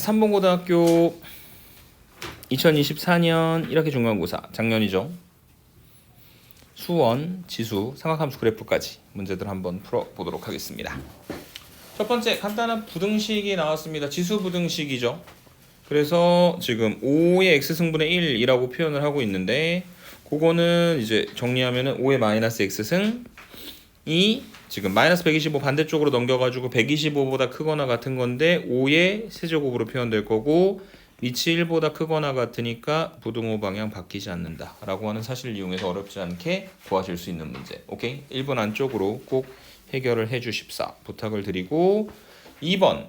삼봉고등학교 2024년 1학기 중간고사 작년이죠. 수원, 지수, 삼각함수 그래프까지 문제들 한번 풀어보도록 하겠습니다. 첫 번째 간단한 부등식이 나왔습니다. 지수 부등식이죠. 그래서 지금 5의 x승분의 1이라고 표현을 하고 있는데 그거는 이제 정리하면은 5의 마이너스 x승이 지금 마이너스 125 반대쪽으로 넘겨가지고 125보다 크거나 같은 건데 5의 세제곱으로 표현될 거고 위치 1보다 크거나 같으니까 부등호 방향 바뀌지 않는다 라고 하는 사실을 이용해서 어렵지 않게 구하실 수 있는 문제. 오케이? 1번 안쪽으로 꼭 해결을 해 주십사 부탁을 드리고 2번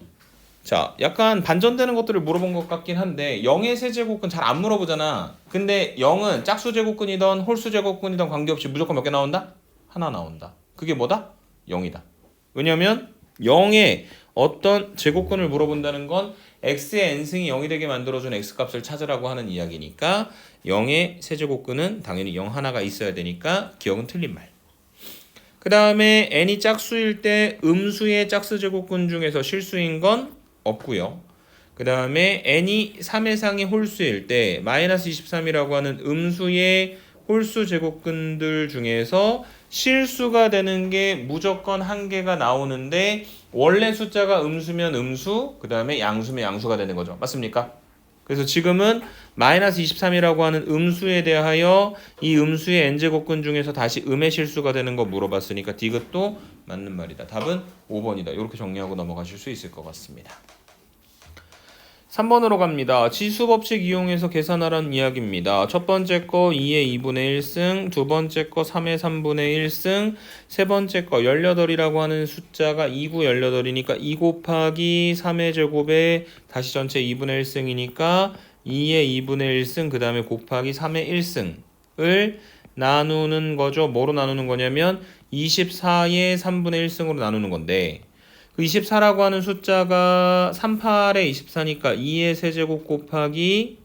자 약간 반전되는 것들을 물어본 것 같긴 한데 0의 세제곱근 잘 안 물어보잖아. 근데 0은 짝수제곱근이든 홀수제곱근이든 관계없이 무조건 몇 개 나온다? 하나 나온다. 그게 뭐다? 0이다. 왜냐면 0의 어떤 제곱근을 물어본다는 건 x의 n승이 0이 되게 만들어준 x값을 찾으라고 하는 이야기니까 0의 세제곱근은 당연히 0 하나가 있어야 되니까 기억은 틀린 말. 그 다음에 n이 짝수일 때 음수의 짝수제곱근 중에서 실수인 건 없고요. 그 다음에 n이 3의 상이 홀수일 때 마이너스 23이라고 하는 음수의 홀수 제곱근들 중에서 실수가 되는 게 무조건 한 개가 나오는데 원래 숫자가 음수면 음수, 그 다음에 양수면 양수가 되는 거죠. 맞습니까? 그래서 지금은 마이너스 23이라고 하는 음수에 대하여 이 음수의 n제곱근 중에서 다시 음의 실수가 되는 거 물어봤으니까 디귿도 맞는 말이다. 답은 5번이다. 이렇게 정리하고 넘어가실 수 있을 것 같습니다. 3번으로 갑니다. 지수법칙 이용해서 계산하라는 이야기입니다. 첫 번째 거 2의 2분의 1승, 두 번째 거 3의 3분의 1승, 세 번째 거 18이라고 하는 숫자가 2구 18이니까 2 곱하기 3의 제곱에 다시 전체 2분의 1승이니까 2의 2분의 1승 그 다음에 곱하기 3의 1승을 나누는 거죠. 뭐로 나누는 거냐면 24의 3분의 1승으로 나누는 건데 그 24라고 하는 숫자가 38에 24니까 2의 세제곱 곱하기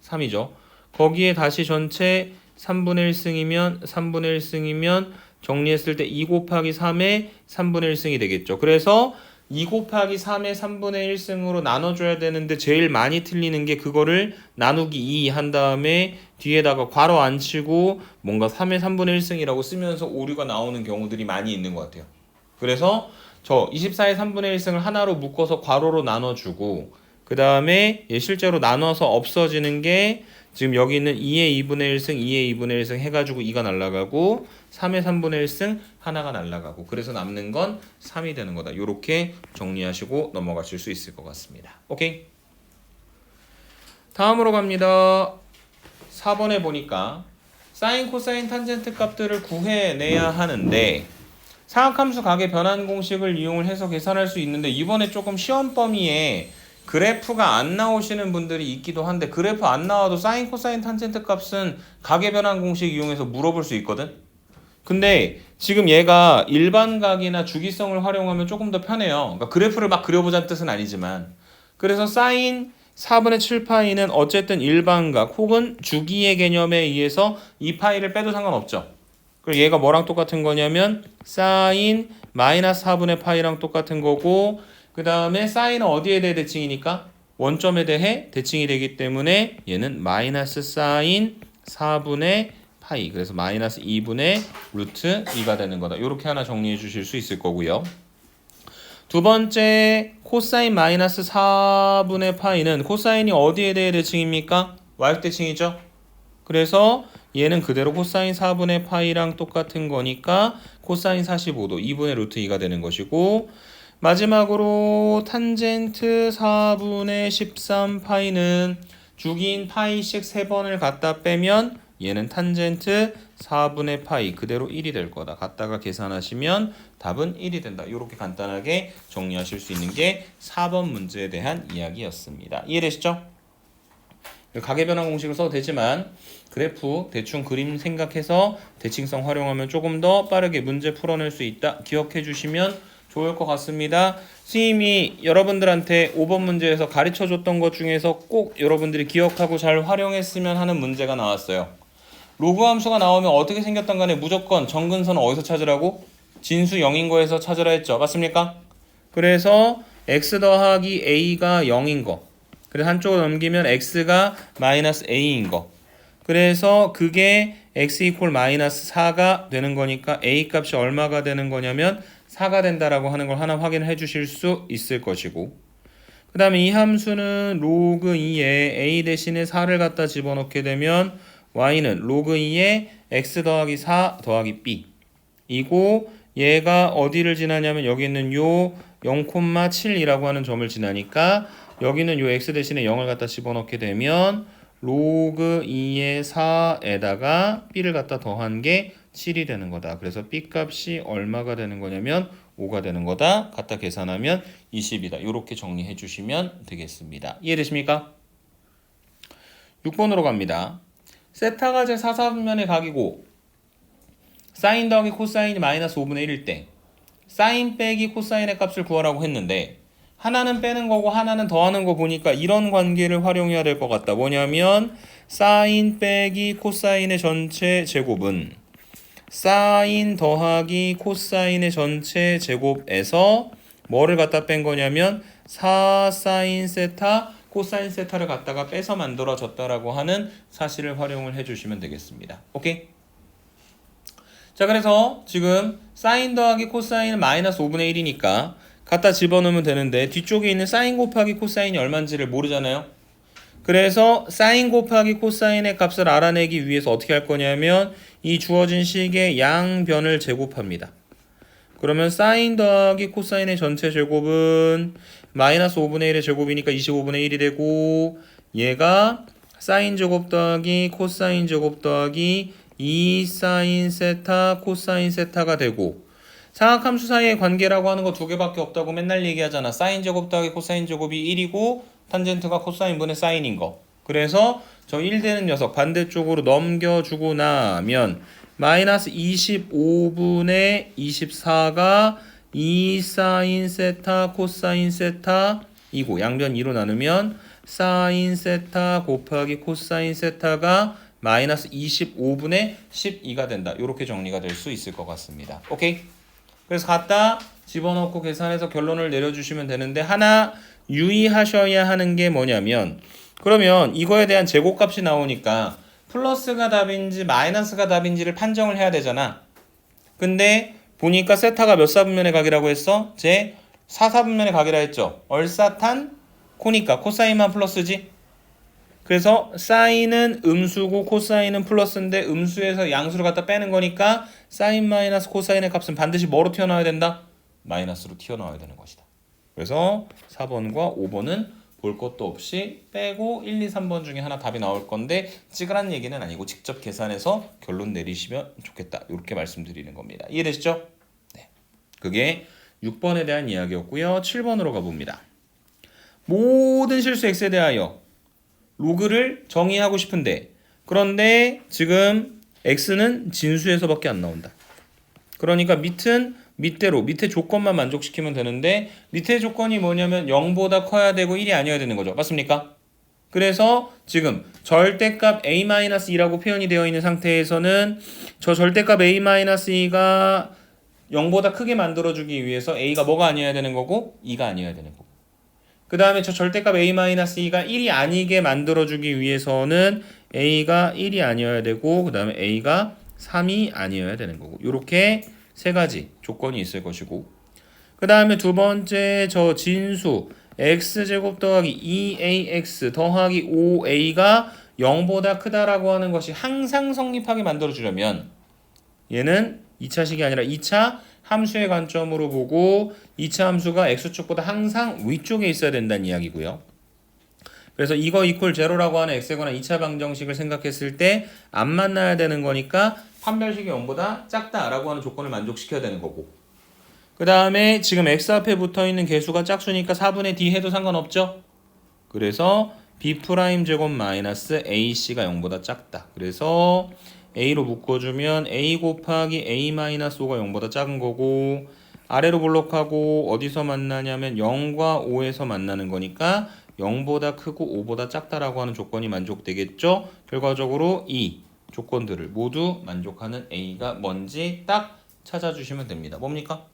3이죠. 거기에 다시 전체 3분의 1승이면 정리했을 때 2 곱하기 3의 3분의 1승이 되겠죠. 그래서 2 곱하기 3의 3분의 1승으로 나눠줘야 되는데 제일 많이 틀리는 게 그거를 나누기 2 한 다음에 뒤에다가 괄호 안 치고 뭔가 3의 3분의 1승이라고 쓰면서 오류가 나오는 경우들이 많이 있는 것 같아요. 그래서 저 24의 3분의 1승을 하나로 묶어서 괄호로 나눠주고 그 다음에 실제로 나눠서 없어지는 게 지금 여기 있는 2의 2분의 1승, 2의 2분의 1승 해가지고 2가 날라가고 3의 3분의 1승 하나가 날라가고 그래서 남는 건 3이 되는 거다. 이렇게 정리하시고 넘어가실 수 있을 것 같습니다. 오케이? 다음으로 갑니다. 4번에 보니까 사인, 코사인, 탄젠트 값들을 구해내야 하는데 사각함수 각의 변환 공식을 이용을 해서 계산할 수 있는데 이번에 조금 시험 범위에 그래프가 안 나오시는 분들이 있기도 한데 그래프 안 나와도 사인, 코사인, 탄젠트 값은 각의 변환 공식 이용해서 물어볼 수 있거든. 근데 지금 얘가 일반각이나 주기성을 활용하면 조금 더 편해요. 그러니까 그래프를 막 그려보자는 뜻은 아니지만 그래서 사인 4분의 7파이는 어쨌든 일반각 혹은 주기의 개념에 의해서 이 파이를 빼도 상관없죠. 그리고 얘가 뭐랑 똑같은 거냐면 사인 마이너스 4분의 파이랑 똑같은 거고 그 다음에 사인은 어디에 대해 대칭이니까 원점에 대해 대칭이 되기 때문에 얘는 마이너스 사인 4분의 파이 그래서 마이너스 2분의 루트 2가 되는 거다. 이렇게 하나 정리해 주실 수 있을 거고요. 두 번째 코사인 마이너스 4분의 파이는 코사인이 어디에 대해 대칭입니까? y대칭이죠. 그래서 얘는 그대로 코사인 4분의 파이랑 똑같은 거니까 코사인 45도 2분의 루트 2가 되는 것이고 마지막으로 탄젠트 4분의 13 파이는 주기인 파이씩 3번을 갖다 빼면 얘는 탄젠트 4분의 파이 그대로 1이 될 거다. 갖다가 계산하시면 답은 1이 된다. 이렇게 간단하게 정리하실 수 있는 게 4번 문제에 대한 이야기였습니다. 이해되시죠? 각의 변환 공식을 써도 되지만 그래프 대충 그림 생각해서 대칭성 활용하면 조금 더 빠르게 문제 풀어낼 수 있다. 기억해 주시면 좋을 것 같습니다. 선생님이 여러분들한테 5번 문제에서 가르쳐줬던 것 중에서 꼭 여러분들이 기억하고 잘 활용했으면 하는 문제가 나왔어요. 로그 함수가 나오면 어떻게 생겼던 간에 무조건 정근선은 어디서 찾으라고? 진수 0인 거에서 찾으라 했죠. 맞습니까? 그래서 x 더하기 a가 0인 거. 그래서 한쪽으로 넘기면 x가 마이너스 a인 거. 그래서 그게 x 이퀄 마이너스 4가 되는 거니까 a 값이 얼마가 되는 거냐면 4가 된다라고 하는 걸 하나 확인을 해 주실 수 있을 것이고, 그 다음에 이 함수는 로그 2에 a 대신에 4를 갖다 집어넣게 되면 y는 로그 2에 x 더하기 4 더하기 b 이고, 얘가 어디를 지나냐면 여기 있는 요 0,7이라고 하는 점을 지나니까 여기는 요 x 대신에 0을 갖다 집어넣게 되면 로그 2의 4에다가 b를 갖다 더한 게 7이 되는 거다. 그래서 b 값이 얼마가 되는 거냐면 5가 되는 거다. 갖다 계산하면 20이다. 이렇게 정리해 주시면 되겠습니다. 이해되십니까? 6번으로 갑니다. 세타가 제 4사분면의 각이고 사인 더하기 코사인이 마이너스 5분의 1일 때 사인 빼기 코사인의 값을 구하라고 했는데 하나는 빼는 거고 하나는 더하는 거 보니까 이런 관계를 활용해야 될 것 같다. 뭐냐면 사인 빼기 코사인의 전체 제곱은 사인 더하기 코사인의 전체 제곱에서 뭐를 갖다 뺀 거냐면 4사인 세타 코사인 세타를 갖다가 빼서 만들어졌다라고 하는 사실을 활용을 해주시면 되겠습니다. 오케이? 자, 그래서 지금 사인 더하기 코사인은 마이너스 5분의 1이니까 갖다 집어넣으면 되는데 뒤쪽에 있는 사인 곱하기 코사인이 얼마인지를 모르잖아요. 그래서 사인 곱하기 코사인의 값을 알아내기 위해서 어떻게 할 거냐면 이 주어진 식의 양변을 제곱합니다. 그러면 사인 더하기 코사인의 전체 제곱은 마이너스 5분의 1의 제곱이니까 25분의 1이 되고, 얘가 사인 제곱 더하기 코사인 제곱 더하기 2사인 세타 코사인 세타가 되고, 사각함수 사이의 관계라고 하는 거 두 개밖에 없다고 맨날 얘기하잖아. 사인 제곱 더하기 코사인 제곱이 1이고 탄젠트가 코사인 분의 사인인 거. 그래서 저 1 되는 녀석 반대쪽으로 넘겨주고 나면 마이너스 25분의 24가 2사인 세타 코사인 세타이고, 양변 2로 나누면 사인 세타 곱하기 코사인 세타가 마이너스 25분의 12가 된다. 이렇게 정리가 될 수 있을 것 같습니다. 오케이? 그래서 갖다 집어넣고 계산해서 결론을 내려주시면 되는데, 하나 유의하셔야 하는 게 뭐냐면, 그러면 이거에 대한 제곱값이 나오니까 플러스가 답인지 마이너스가 답인지를 판정을 해야 되잖아. 근데 보니까 세타가 몇 사분면의 각이라고 했어? 제 4사분면의 각이라 했죠. 얼사탄 코니까 코사인만 플러스지. 그래서 사인은 음수고 코사인은 플러스인데 음수에서 양수를 갖다 빼는 거니까 사인 마이너스 코사인의 값은 반드시 뭐로 튀어나와야 된다? 마이너스로 튀어나와야 되는 것이다. 그래서 4번과 5번은 볼 것도 없이 빼고 1, 2, 3번 중에 하나 답이 나올 건데 찌그란 얘기는 아니고 직접 계산해서 결론 내리시면 좋겠다. 이렇게 말씀드리는 겁니다. 이해되시죠? 네. 그게 6번에 대한 이야기였고요. 7번으로 가봅니다. 모든 실수 x에 대하여 로그를 정의하고 싶은데, 그런데 지금 x는 진수에서밖에 안 나온다. 그러니까 밑대로 밑에 조건만 만족시키면 되는데, 밑에 조건이 뭐냐면 0보다 커야 되고 1이 아니어야 되는 거죠. 맞습니까? 그래서 지금 절대값 a-2라고 표현이 되어 있는 상태에서는 저 절대값 a-2가 0보다 크게 만들어주기 위해서 a가 뭐가 아니어야 되는 거고 2가 아니어야 되는 거고, 그 다음에 저 절대값 a-2가 1이 아니게 만들어주기 위해서는 a가 1이 아니어야 되고, 그 다음에 a가 3이 아니어야 되는 거고, 이렇게 세 가지 조건이 있을 것이고, 그 다음에 두 번째 저 진수 x제곱 더하기 2ax 더하기 5a가 0보다 크다라고 하는 것이 항상 성립하게 만들어주려면 얘는 2차식이 아니라 2차 함수의 관점으로 보고 2차 함수가 x축보다 항상 위쪽에 있어야 된다는 이야기고요. 그래서 이거 이퀄 제로라고 하는 x에 관한 2차 방정식을 생각했을 때 안 만나야 되는 거니까 판별식이 0보다 작다라고 하는 조건을 만족시켜야 되는 거고, 그 다음에 지금 x 앞에 붙어있는 개수가 짝수니까 4분의 d 해도 상관없죠. 그래서 b' 제곱 마이너스 ac가 0보다 작다. 그래서 a로 묶어주면 a 곱하기 a-5가 0보다 작은 거고, 아래로 볼록하고 어디서 만나냐면 0과 5에서 만나는 거니까 0보다 크고 5보다 작다라고 하는 조건이 만족되겠죠. 결과적으로 이 조건들을 모두 만족하는 a가 뭔지 딱 찾아주시면 됩니다. 뭡니까?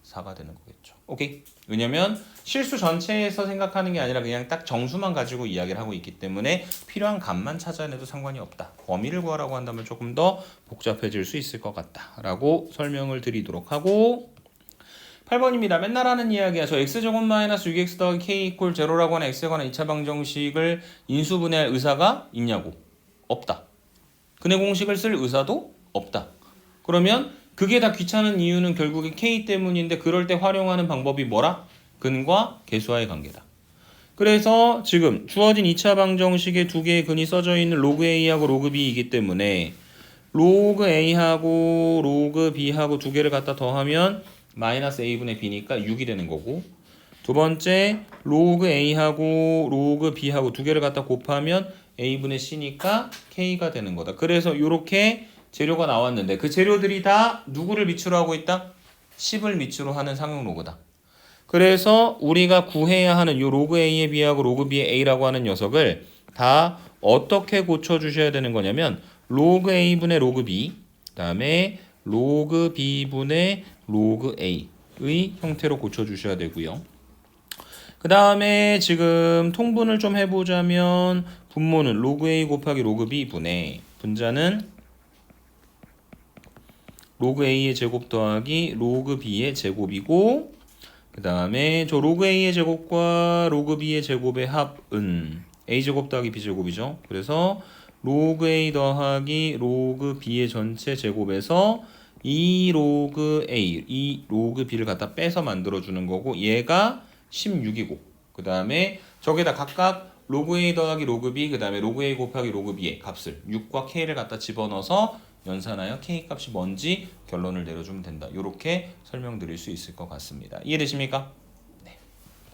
4가 되는 거겠죠. 오케이? 왜냐면 실수 전체에서 생각하는 게 아니라 그냥 딱 정수만 가지고 이야기를 하고 있기 때문에 필요한 값만 찾아내도 상관이 없다. 범위를 구하라고 한다면 조금 더 복잡해질 수 있을 것 같다라고 설명을 드리도록 하고 8번입니다. 맨날 하는 이야기야. 저 x제곱 마이너스 6x 더하기 k 이퀄 제로라고 하는 x에 관한 2차 방정식을 인수분해할 의사가 있냐고. 없다. 근해 공식을 쓸 의사도 없다. 그러면 그게 다 귀찮은 이유는 결국에 k 때문인데 그럴 때 활용하는 방법이 뭐라? 근과 계수와의 관계다. 그래서 지금 주어진 2차 방정식에 두 개의 근이 써져 있는 로그 a하고 로그 b이기 때문에 로그 a하고 로그 b하고 두 개를 갖다 더하면 마이너스 a분의 b니까 6이 되는 거고 두 번째 로그 a하고 로그 b하고 두 개를 갖다 곱하면 a분의 c니까 k가 되는 거다. 그래서 이렇게 재료가 나왔는데 그 재료들이 다 누구를 밑으로 하고 있다? 10을 밑으로 하는 상용 로그다. 그래서 우리가 구해야 하는 이 로그 a의 b하고 로그 b의 a라고 하는 녀석을 다 어떻게 고쳐주셔야 되는 거냐면 로그 a분의 로그 b 그 다음에 로그 b분의 로그 a의 형태로 고쳐주셔야 되고요. 그 다음에 지금 통분을 좀 해보자면 분모는 로그 a 곱하기 로그 b 분의 분자는 로그 a의 제곱 더하기 로그 b의 제곱이고 그 다음에 저 로그 a의 제곱과 로그 b의 제곱의 합은 a제곱 더하기 b제곱이죠. 그래서 로그 a 더하기 로그 b의 전체 제곱에서 이 로그 a, 이 로그 b를 갖다 빼서 만들어주는 거고 얘가 16이고 그 다음에 저기다 각각 로그 a 더하기 로그 b 그 다음에 로그 a 곱하기 로그 b의 값을 6과 k를 갖다 집어넣어서 연산하여 k 값이 뭔지 결론을 내려주면 된다. 이렇게 설명드릴 수 있을 것 같습니다. 이해되십니까? 네.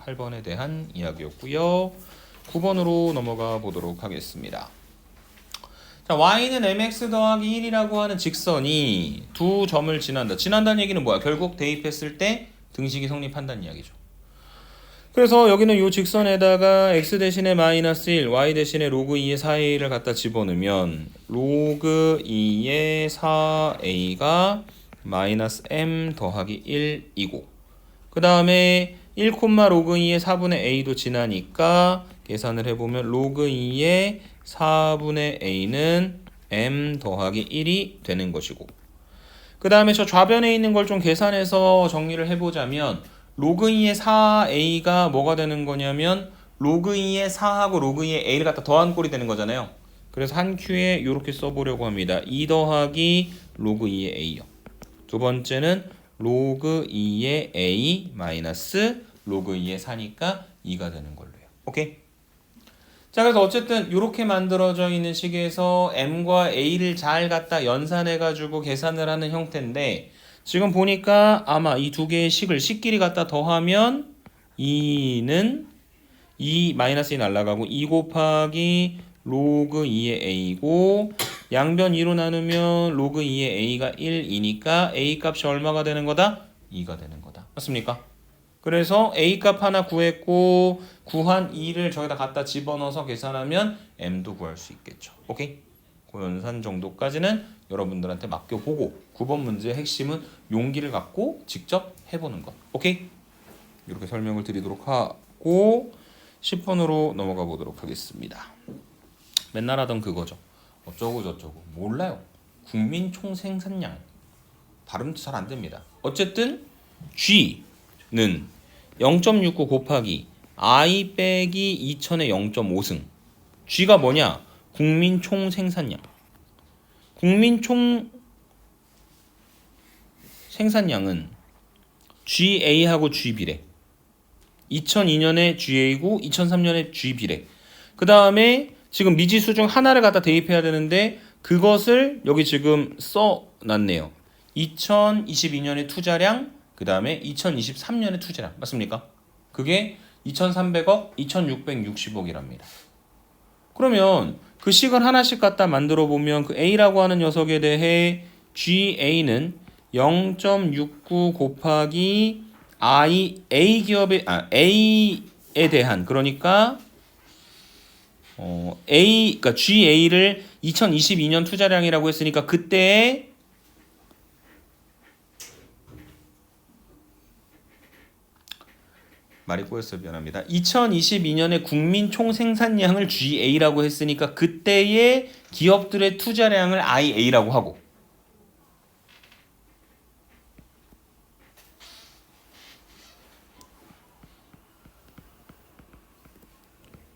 8번에 대한 이야기였고요. 9번으로 넘어가 보도록 하겠습니다. 자, y는 mx 더하기 1이라고 하는 직선이 두 점을 지난다. 지난다는 얘기는 뭐야? 결국 대입했을 때 등식이 성립한다는 이야기죠. 그래서 여기는 이 직선에다가 x 대신에 마이너스 1, y 대신에 로그 2의 4a를 갖다 집어넣으면 로그 2의 4a가 마이너스 m 더하기 1이고 그 다음에 1, 로그 2의 4분의 a도 지나니까 계산을 해보면 로그 2의 4분의 a는 m 더하기 1이 되는 것이고 그 다음에 저 좌변에 있는 걸 좀 계산해서 정리를 해보자면 로그 2의 4a가 뭐가 되는 거냐면 로그 2의 4하고 로그 2의 a를 갖다 더한 꼴이 되는 거잖아요. 그래서 한 큐에 이렇게 써보려고 합니다. 2 더하기 로그 2의 a요. 두 번째는 로그 2의 a 마이너스 로그 2의 4니까 2가 되는 걸로요. 오케이? 자, 그래서 어쨌든 이렇게 만들어져 있는 식에서 m과 a를 잘 갖다 연산해가지고 계산을 하는 형태인데 지금 보니까 아마 이 두 개의 식을 식끼리 갖다 더하면 2는 2 마이너스 2 날라가고 2 곱하기 로그 2의 a고 양변 2로 나누면 로그 2의 a가 1이니까 a 값이 얼마가 되는 거다? 2가 되는 거다. 맞습니까? 그래서 a 값 하나 구했고 구한 2를 저기다 갖다 집어넣어서 계산하면 m도 구할 수 있겠죠. 오케이? 그 연산 정도까지는 여러분들한테 맡겨보고 9번 문제의 핵심은 용기를 갖고 직접 해보는 것. 오케이? 이렇게 설명을 드리도록 하고 10번으로 넘어가 보도록 하겠습니다. 맨날 하던 그거죠. 어쩌고 저쩌고 몰라요. 국민 총생산량 발음도 잘 안 됩니다. 어쨌든 G는 0.69 곱하기 I 빼기 2000의 0.5승. G가 뭐냐? 국민 총생산량. 국민 총 생산량은 GA하고 GB래. 2002년에 GA고 2003년에 GB래. 그 다음에 지금 미지수 중 하나를 갖다 대입해야 되는데 그것을 여기 지금 써놨네요. 2022년의 투자량, 그 다음에 2023년의 투자량. 맞습니까? 그게 2300억, 2660억이랍니다. 그러면 그 식을 하나씩 갖다 만들어 보면 그 A라고 하는 녀석에 대해 GA는 0.69 곱하기 A 기업의 A에 대한 그러니까 그러니까 GA를 2022년 투자량이라고 했으니까 그때의 말이 꼬였어요. 미안합니다. 2022년에 국민 총 생산량을 GA라고 했으니까 그때의 기업들의 투자량을 IA라고 하고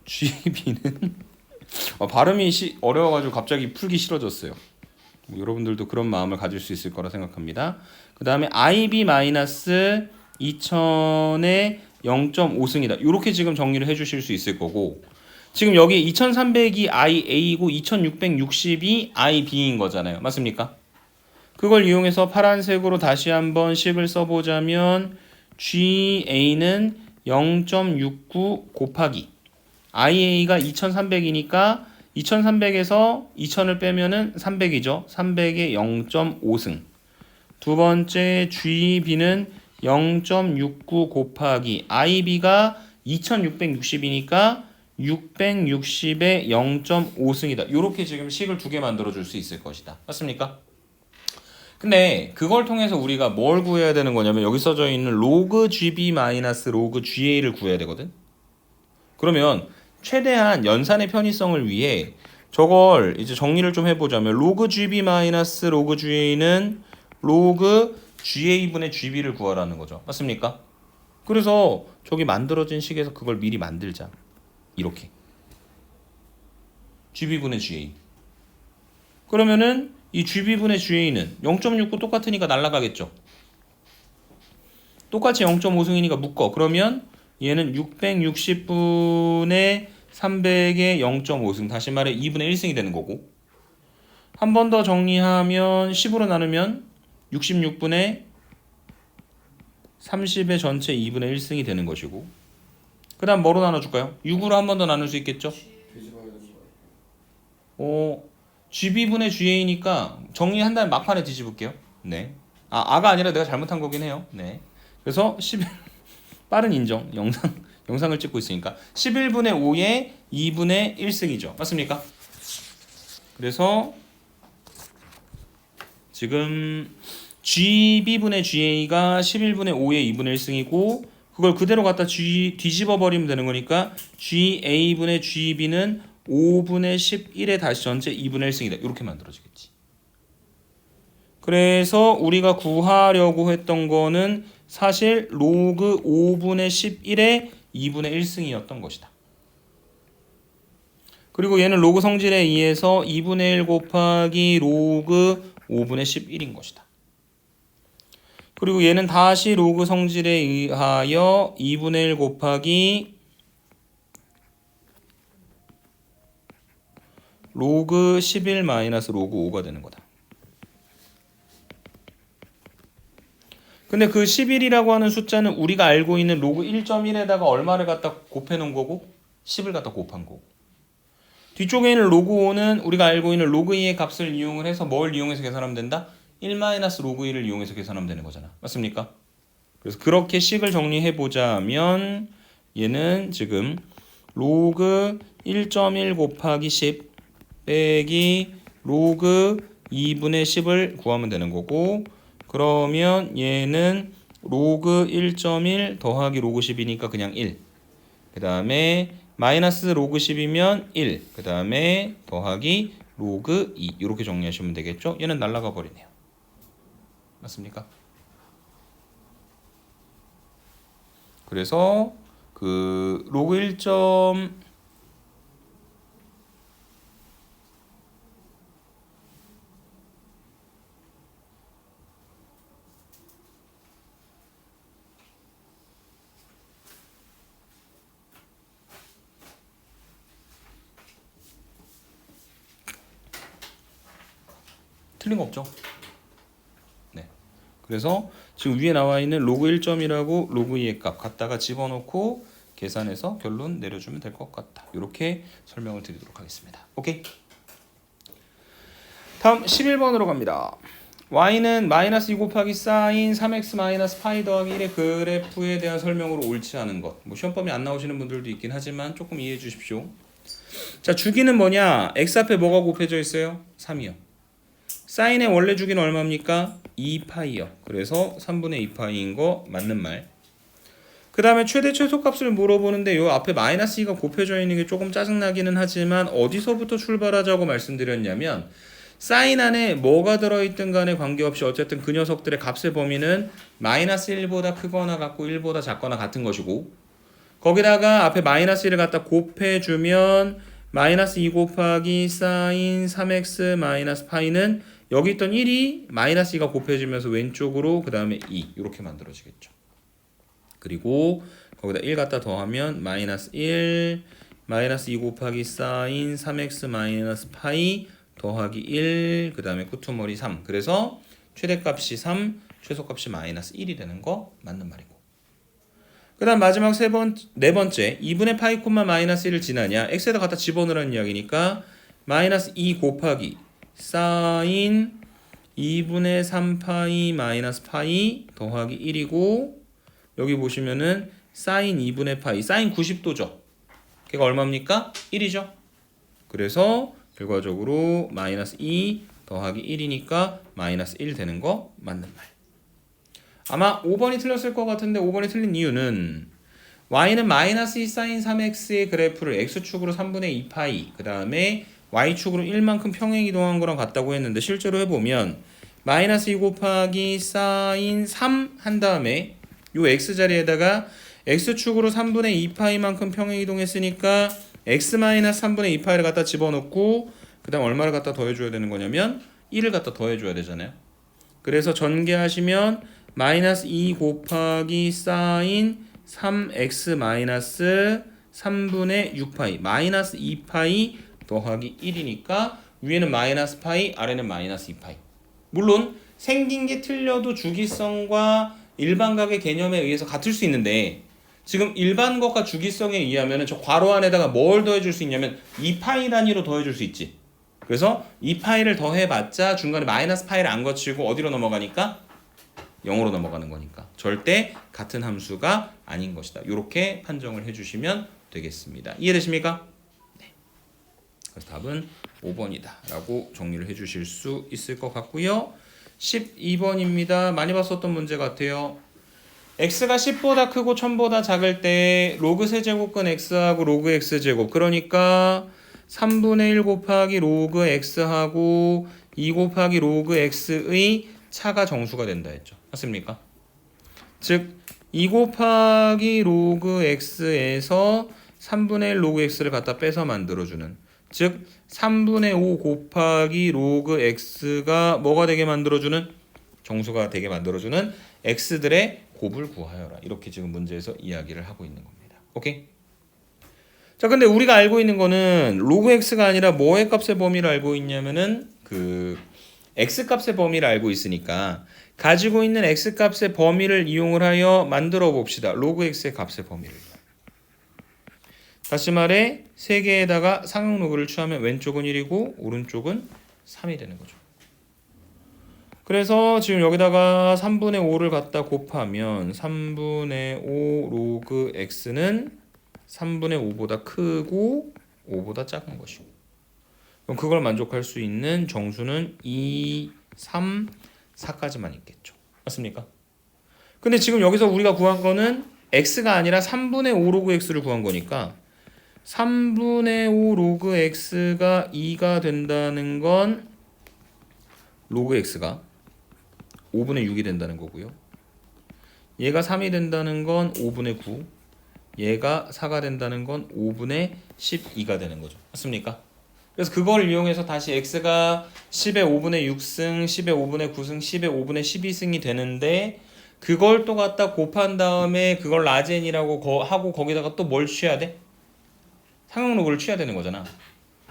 GB는 발음이 어려워가지고 갑자기 풀기 싫어졌어요. 뭐 여러분들도 그런 마음을 가질 수 있을 거라 생각합니다. 그 다음에 IB-2000의 0.5승이다. 이렇게 지금 정리를 해주실 수 있을 거고 지금 여기 2300이 IA이고 2660이 IB인 거잖아요. 맞습니까? 그걸 이용해서 파란색으로 다시 한번 식을 써보자면 GA는 0.69 곱하기 IA가 2300이니까 2300에서 2000을 빼면은 300이죠. 300의 0.5승. 두 번째 GB는 0.69 곱하기 IB가 2660이니까 660의 0.5승이다. 이렇게 지금 식을 두 개 만들어 줄 수 있을 것이다. 맞습니까? 근데 그걸 통해서 우리가 뭘 구해야 되는 거냐면 여기 써져 있는 로그 GB 마이너스 로그 GA를 구해야 되거든. 그러면 최대한 연산의 편의성을 위해 저걸 이제 정리를 좀 해보자면 로그 GB 마이너스 로그 GA는 로그 GA분의 GB를 구하라는 거죠. 맞습니까? 그래서 저기 만들어진 식에서 그걸 미리 만들자. 이렇게 GB분의 GA. 그러면은 이 GB분의 GA는 0.69 똑같으니까 날아가겠죠. 똑같이 0.5승이니까 묶어. 그러면 얘는 660분의 300의 0.5승. 다시 말해 2분의 1승이 되는 거고. 한 번 더 정리하면 10으로 나누면 66분의 30의 전체 2분의 1승이 되는 것이고. 그 다음 뭐로 나눠줄까요? 6으로 한 번 더 나눌 수 있겠죠? GB분의 GA니까 정리한 다음에 막판에 뒤집을게요. 네. 아가 아니라 내가 잘못한 거긴 해요. 네. 그래서 11 빠른 인정. 영상을 찍고 있으니까 11분의 5에 2분의 1승이죠. 맞습니까? 그래서 지금 GB분의 GA가 11분의 5에 2분의 1승이고 그걸 그대로 갖다 뒤집어 버리면 되는 거니까 GA분의 GB는 5분의 11에 다시 전체 2분의 1승이다. 이렇게 만들어지겠지. 그래서 우리가 구하려고 했던 거는 사실 로그 5분의 11에 2분의 1승이었던 것이다. 그리고 얘는 로그 성질에 의해서 2분의 1 곱하기 로그 5분의 11인 것이다. 그리고 얘는 다시 로그 성질에 의하여 2분의 1 곱하기 로그 11 마이너스 로그 5가 되는 거다. 근데 그 11이라고 하는 숫자는 우리가 알고 있는 로그 1.1에다가 얼마를 갖다 곱해 놓은 거고 10을 갖다 곱한 거고 뒤쪽에 있는 로그 5는 우리가 알고 있는 로그 2의 값을 이용을 해서 뭘 이용해서 계산하면 된다? 1 마이너스 로그 1을 이용해서 계산하면 되는 거잖아. 맞습니까? 그래서 그렇게 식을 정리해 보자면 얘는 지금 로그 1.1 곱하기 10 빼기 로그 2분의 10을 구하면 되는 거고 그러면 얘는 로그 1.1 더하기 로그 10이니까 그냥 1. 그 다음에 마이너스 로그 10이면 1. 그 다음에 더하기 로그 2. 이렇게 정리하시면 되겠죠? 얘는 날아가 버리네요. 맞습니까? 그래서 그 로그 1. 틀린 거 없죠? 네. 그래서 지금 위에 나와 있는 로그 1점이라고 로그 2의 값 갖다가 집어넣고 계산해서 결론 내려주면 될 것 같다. 이렇게 설명을 드리도록 하겠습니다. 오케이. 다음 11번으로 갑니다. y는 마이너스 2 곱하기 사인 3x 마이너스 파이 더하기 1의 그래프에 대한 설명으로 옳지 않은 것. 뭐 시험범위 안 나오시는 분들도 있긴 하지만 조금 이해해 주십시오. 자, 주기는 뭐냐? x 앞에 뭐가 곱해져 있어요? 3이요. 사인의 원래 주기는 얼마입니까? 2파이요. 그래서 3분의 2파이인 거 맞는 말. 그 다음에 최대 최소값을 물어보는데 요 앞에 마이너스 2가 곱해져 있는 게 조금 짜증나기는 하지만 어디서부터 출발하자고 말씀드렸냐면 사인 안에 뭐가 들어있든 간에 관계없이 어쨌든 그 녀석들의 값의 범위는 마이너스 1보다 크거나 같고 1보다 작거나 같은 것이고 거기다가 앞에 마이너스 1을 갖다 곱해주면 마이너스 2 곱하기 사인 3x 마이너스 파이는 여기 있던 1이 마이너스 2가 곱해지면서 왼쪽으로 그 다음에 2 이렇게 만들어지겠죠. 그리고 거기다 1 갖다 더하면 마이너스 1 마이너스 2 곱하기 사인 3x 마이너스 파이 더하기 1 그 다음에 끄트머리 3 그래서 최대값이 3 최소값이 마이너스 1이 되는 거 맞는 말이고 그 다음 마지막 네 번째 2분의 파이 콤마 마이너스 1을 지나냐 x에다 갖다 집어넣으라는 이야기니까 마이너스 2 곱하기 사인 2분의 3파이 마이너스 파이 더하기 1이고 여기 보시면은 사인 2분의 파이 사인 90도죠. 걔가 얼마입니까? 1이죠. 그래서 결과적으로 마이너스 2 더하기 1이니까 마이너스 1 되는 거 맞는 말. 아마 5번이 틀렸을 것 같은데 5번이 틀린 이유는 y는 마이너스 2 사인 3x의 그래프를 x축으로 3분의 2파이 그 다음에 y축으로 1만큼 평행 이동한 거랑 같다고 했는데 실제로 해보면 마이너스 2 곱하기 사인 3 한 다음에 요 x자리에다가 x축으로 3분의 2파이만큼 평행 이동했으니까 x 마이너스 3분의 2파이를 갖다 집어넣고 그 다음 얼마를 갖다 더해줘야 되는 거냐면 1을 갖다 더해줘야 되잖아요. 그래서 전개하시면 마이너스 2 곱하기 사인 3x 마이너스 3분의 6파이 마이너스 2파이 더하기 1이니까 위에는 마이너스 파이 아래는 마이너스 2파이 물론 생긴 게 틀려도 주기성과 일반각의 개념에 의해서 같을 수 있는데 지금 일반각과 주기성에 의하면 저 괄호 안에다가 뭘 더해줄 수 있냐면 2파이 단위로 더해줄 수 있지. 그래서 2파이를 더해봤자 중간에 마이너스 파이를 안 거치고 어디로 넘어가니까 0으로 넘어가는 거니까 절대 같은 함수가 아닌 것이다. 이렇게 판정을 해주시면 되겠습니다. 이해되십니까? 네. 그래서 답은 5번이다 라고 정리를 해주실 수 있을 것 같고요. 12번입니다. 많이 봤었던 문제 같아요. x가 10보다 크고 1000보다 작을 때 로그 세제곱근 x하고 로그 x제곱 그러니까 3분의 1 곱하기 로그 x하고 2 곱하기 로그 x의 차가 정수가 된다 했죠. 맞습니까? 즉 2 곱하기 로그 x에서 3분의 1 로그 x를 갖다 빼서 만들어주는 즉 3분의 5 곱하기 로그 x가 뭐가 되게 만들어주는 정수가 되게 만들어주는 x들의 곱을 구하여라. 이렇게 지금 문제에서 이야기를 하고 있는 겁니다. 오케이? 자, 근데 우리가 알고 있는 거는 로그 x가 아니라 뭐의 값의 범위를 알고 있냐면은 그 x 값의 범위를 알고 있으니까 가지고 있는 x 값의 범위를 이용을 하여 만들어 봅시다. 로그 x의 값의 범위를. 다시 말해 3개에다가 상용 로그를 취하면 왼쪽은 1이고 오른쪽은 3이 되는 거죠. 그래서 지금 여기다가 3분의 5를 갖다 곱하면 3분의 5 로그 x는 3분의 5보다 크고 5보다 작은 것이고 그럼 그걸 만족할 수 있는 정수는 2, 3, 4까지만 있겠죠. 맞습니까? 근데 지금 여기서 우리가 구한 거는 x가 아니라 3분의 5 로그 x를 구한 거니까 3분의 5 로그 x가 2가 된다는 건 로그 x가 5분의 6이 된다는 거고요. 얘가 3이 된다는 건 5분의 9, 얘가 4가 된다는 건 5분의 12가 되는 거죠. 맞습니까? 그래서 그걸 이용해서 다시 x가 10의 5분의 6승, 10의 5분의 9승, 10의 5분의 12승이 되는데 그걸 또 갖다 곱한 다음에 그걸 라젠이라고 하고 거기다가 또 뭘 취해야 돼? 상용 로그를 취해야 되는 거잖아.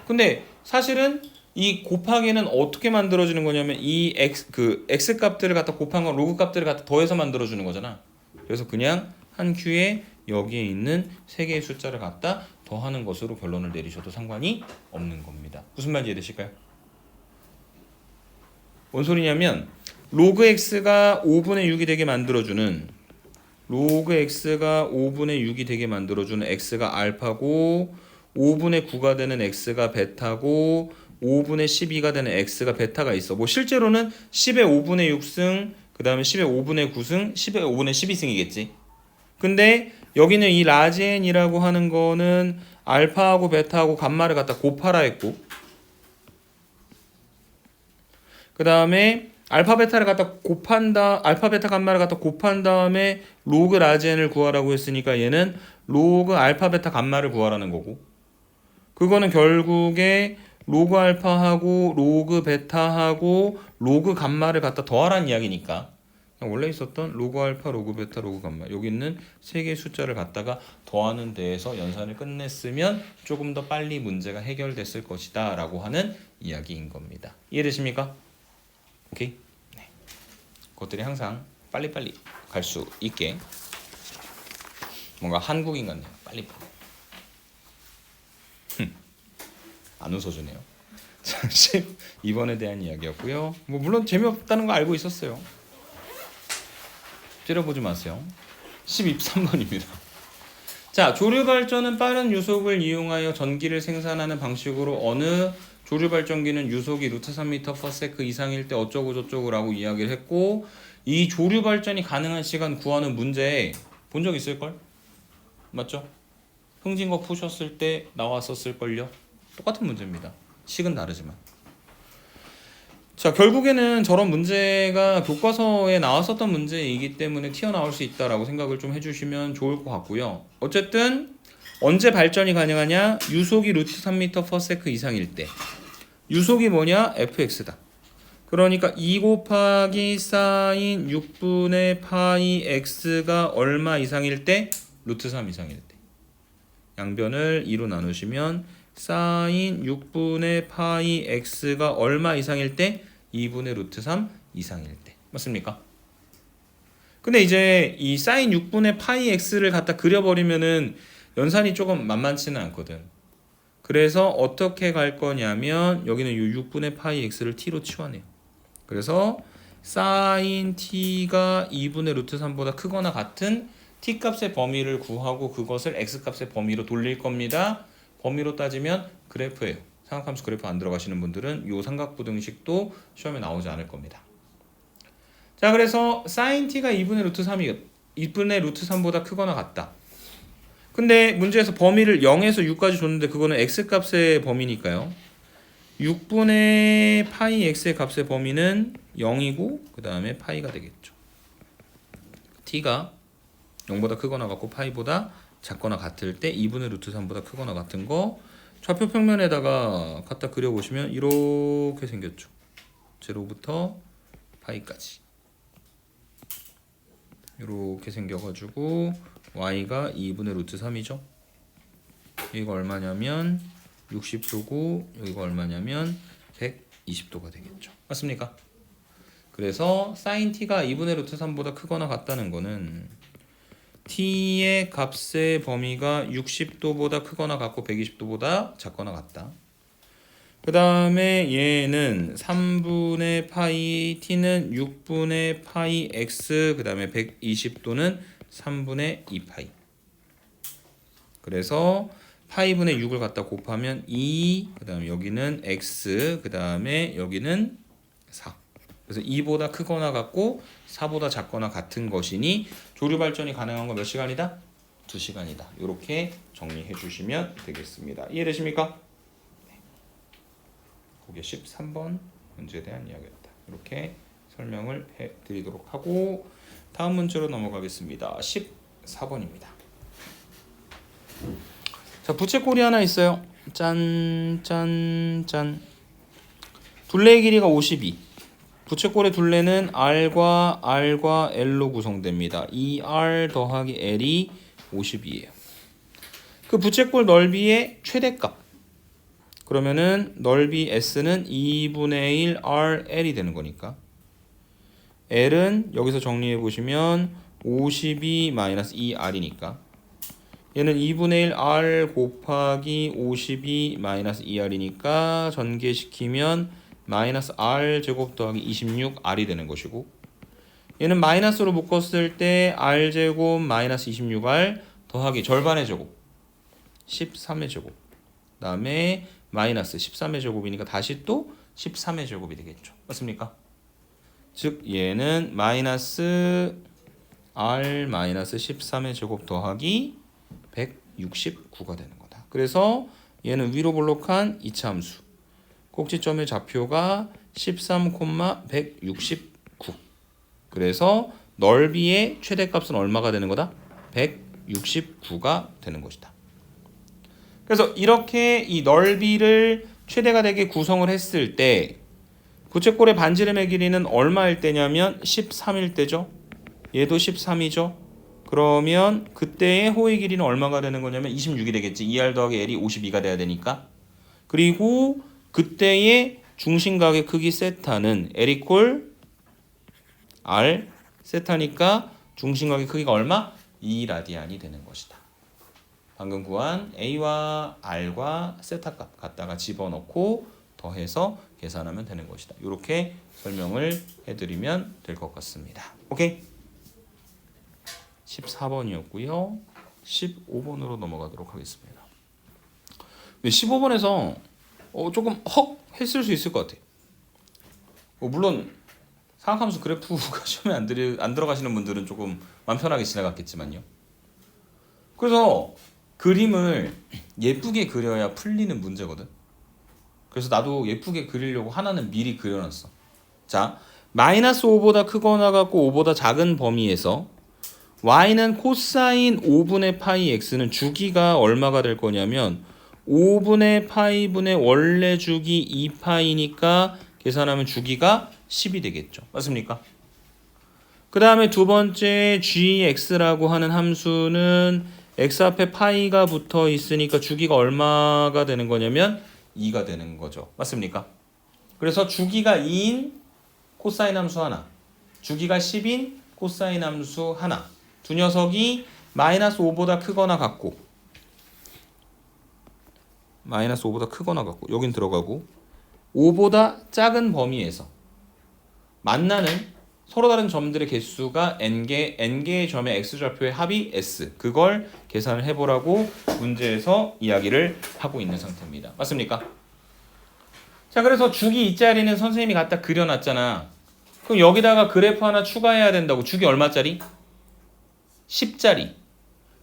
근데 사실은 이 곱하기는 어떻게 만들어지는 거냐면 이 x 값들을 갖다 곱한 건 로그 값들을 갖다 더해서 만들어주는 거잖아. 그래서 그냥 한 큐에 여기에 있는 3개의 숫자를 갖다 더하는 것으로 결론을 내리셔도 상관이 없는 겁니다. 무슨 말인지 이해되실까요? 뭔 소리냐면 로그 x가 5분의 6이 되게 만들어주는 로그 x가 5분의 6이 되게 만들어주는 x가 알파고 5분의 9가 되는 x가 베타고 5분의 12가 되는 x가 베타가 있어. 뭐 실제로는 10의 5분의 6승 그 다음에 10의 5분의 9승 10의 5분의 12승이겠지. 근데 여기는 이 라지 n이라고 하는 거는 알파하고 베타하고 감마를 갖다 곱하라 했고, 그 다음에 알파 베타를 갖다 알파 베타 감마를 갖다 곱한 다음에 로그 라지 n을 구하라고 했으니까 얘는 로그 알파 베타 감마를 구하라는 거고, 그거는 결국에 로그 알파하고 로그 베타하고 로그 감마를 갖다 더하라는 이야기니까 원래 있었던 로그 알파, 로그 베타, 로그 감마 여기 있는 세 개의 숫자를 갖다가 더하는 데에서 연산을 끝냈으면 조금 더 빨리 문제가 해결됐을 것이다 라고 하는 이야기인 겁니다. 이해되십니까? 오케이? 네. 그것들이 항상 빨리빨리 갈 수 있게 뭔가 한국인 같네요. 빨리빨리. 안 웃어주네요. 12번에 대한 이야기였고요. 뭐 물론 재미없다는 거 알고 있었어요. 찌려보지 마세요. 13번입니다. 자, 조류 발전은 빠른 유속을 이용하여 전기를 생산하는 방식으로 어느 조류 발전기는 유속이 루트 3m/s 이상일 때 어쩌고 저쩌고라고 이야기를 했고, 이 조류 발전이 가능한 시간 구하는 문제 본 적 있을걸? 맞죠? 흥진거 푸셨을 때 나왔었을걸요? 똑같은 문제입니다. 식은 다르지만. 자, 결국에는 저런 문제가 교과서에 나왔었던 문제이기 때문에 튀어나올 수 있다라고 생각을 좀 해주시면 좋을 것 같고요. 어쨌든 언제 발전이 가능하냐? 유속이 루트 3m/s 이상일 때. 유속이 뭐냐? fx다. 그러니까 2 곱하기 사인 6분의 파이 x가 얼마 이상일 때? 루트 3 이상일 때. 양변을 2로 나누시면 사인 6분의 파이 x가 얼마 이상일 때? 2분의 루트 3 이상일 때. 맞습니까? 근데 이제 이 사인 6분의 파이 x를 갖다 그려버리면은 연산이 조금 만만치는 않거든. 그래서 어떻게 갈 거냐면 여기는 이 6분의 파이 x를 t로 치환해요. 그래서 사인 t가 2분의 루트 3보다 크거나 같은 t 값의 범위를 구하고 그것을 x 값의 범위로 돌릴 겁니다. 범위로 따지면 그래프예요. 삼각함수 그래프 안 들어가시는 분들은 이 삼각부등식도 시험에 나오지 않을 겁니다. 자, 그래서 sin t가 2분의 루트 3보다 크거나 같다. 근데 문제에서 범위를 0에서 6까지 줬는데 그거는 x 값의 범위니까요. 6분의 파이 x의 값의 범위는 0이고 그 다음에 파이가 되겠죠. t가 0보다 크거나 같고 파이보다 작거나 같을 때 2분의 루트 3보다 크거나 같은 거 좌표 평면에다가 갖다 그려보시면 이렇게 생겼죠. 0부터 파이까지 이렇게 생겨가지고 y가 2분의 루트 3이죠. 여기가 얼마냐면 60도고 여기가 얼마냐면 120도가 되겠죠. 맞습니까? 그래서 sin t가 2분의 루트 3보다 크거나 같다는 거는 t의 값의 범위가 60도보다 크거나 같고 120도보다 작거나 같다. 그 다음에 얘는 3분의 파이 t는 6분의 파이 x 그 다음에 120도는 3분의 2파이. 그래서 파이분의 6을 갖다 곱하면 2, 그 다음에 여기는 x, 그 다음에 여기는 4. 그래서 2보다 크거나 같고 4보다 작거나 같은 것이니 조류 발전이 가능한 건 몇 시간이다? 2시간이다. 이렇게 정리해 주시면 되겠습니다. 이해되십니까? 네. 그게 13번 문제에 대한 이야기였다. 이렇게 설명을 해 드리도록 하고 다음 문제로 넘어가겠습니다. 14번입니다. 자, 부채꼴이 하나 있어요. 짠. 둘레의 길이가 52. 부채꼴의 둘레는 R과 L로 구성됩니다. 2R 더하기 L이 50이에요. 그 부채꼴 넓이의 최대값. 그러면은 넓이 S는 2분의 1 RL이 되는 거니까. L은 여기서 정리해 보시면 52 마이너스 2R이니까. 얘는 2분의 1 R 곱하기 52 마이너스 2R이니까 전개시키면 마이너스 R 제곱 더하기 26 R이 되는 것이고, 얘는 마이너스로 묶었을 때 R 제곱 마이너스 26R 더하기 절반의 제곱 13의 제곱, 그 다음에 마이너스 13의 제곱이니까 다시 또 13의 제곱이 되겠죠. 맞습니까? 즉 얘는 마이너스 R-13의 제곱 더하기 169가 되는 거다. 그래서 얘는 위로 볼록한 이차 함수. 꼭지점의 좌표가 13,169. 그래서 넓이의 최대값은 얼마가 되는 거다? 169가 되는 것이다. 그래서 이렇게 이 넓이를 최대가 되게 구성을 했을 때 부채꼴의 반지름의 길이는 얼마일 때냐면 13일 때죠. 얘도 13이죠. 그러면 그때의 호의 길이는 얼마가 되는 거냐면 26이 되겠지. 2R 더하기 L이 52가 돼야 되니까. 그리고 그때의 중심각의 크기 세타는 L 이퀄 R 세타니까 중심각의 크기가 얼마? 2라디안이 되는 것이다. 방금 구한 A와 R과 세타 값 갖다가 집어넣고 더해서 계산하면 되는 것이다. 이렇게 설명을 해드리면 될 것 같습니다. 오케이? 14번이었고요. 15번으로 넘어가도록 하겠습니다. 15번에서 조금 헉 했을 수 있을 것 같아. 물론 사각함수 그래프가 시험에 안 들어가시는 분들은 조금 마음 편하게 지나갔겠지만요. 그래서 그림을 예쁘게 그려야 풀리는 문제거든. 그래서 나도 예쁘게 그리려고 하나는 미리 그려놨어. 자, -5보다 크거나 같고 5보다 작은 범위에서 y는 코사인 5분의 파이 x는 주기가 얼마가 될 거냐면 5분의 파이분의 원래 주기 2파이니까 계산하면 주기가 10이 되겠죠. 맞습니까? 그 다음에 두 번째 gx라고 하는 함수는 x 앞에 파이가 붙어 있으니까 주기가 얼마가 되는 거냐면 2가 되는 거죠. 맞습니까? 그래서 주기가 2인 코사인 함수 하나, 주기가 10인 코사인 함수 하나, 두 녀석이 -5보다 크거나 같고 -5보다 크거나 같고 여긴 들어가고 5보다 작은 범위에서 만나는 서로 다른 점들의 개수가 n개의 점의 x좌표의 합이 s. 그걸 계산을 해보라고 문제에서 이야기를 하고 있는 상태입니다. 맞습니까? 자, 그래서 주기 2짜리는 선생님이 갖다 그려놨잖아. 그럼 여기다가 그래프 하나 추가해야 된다고. 주기 얼마짜리? 10짜리.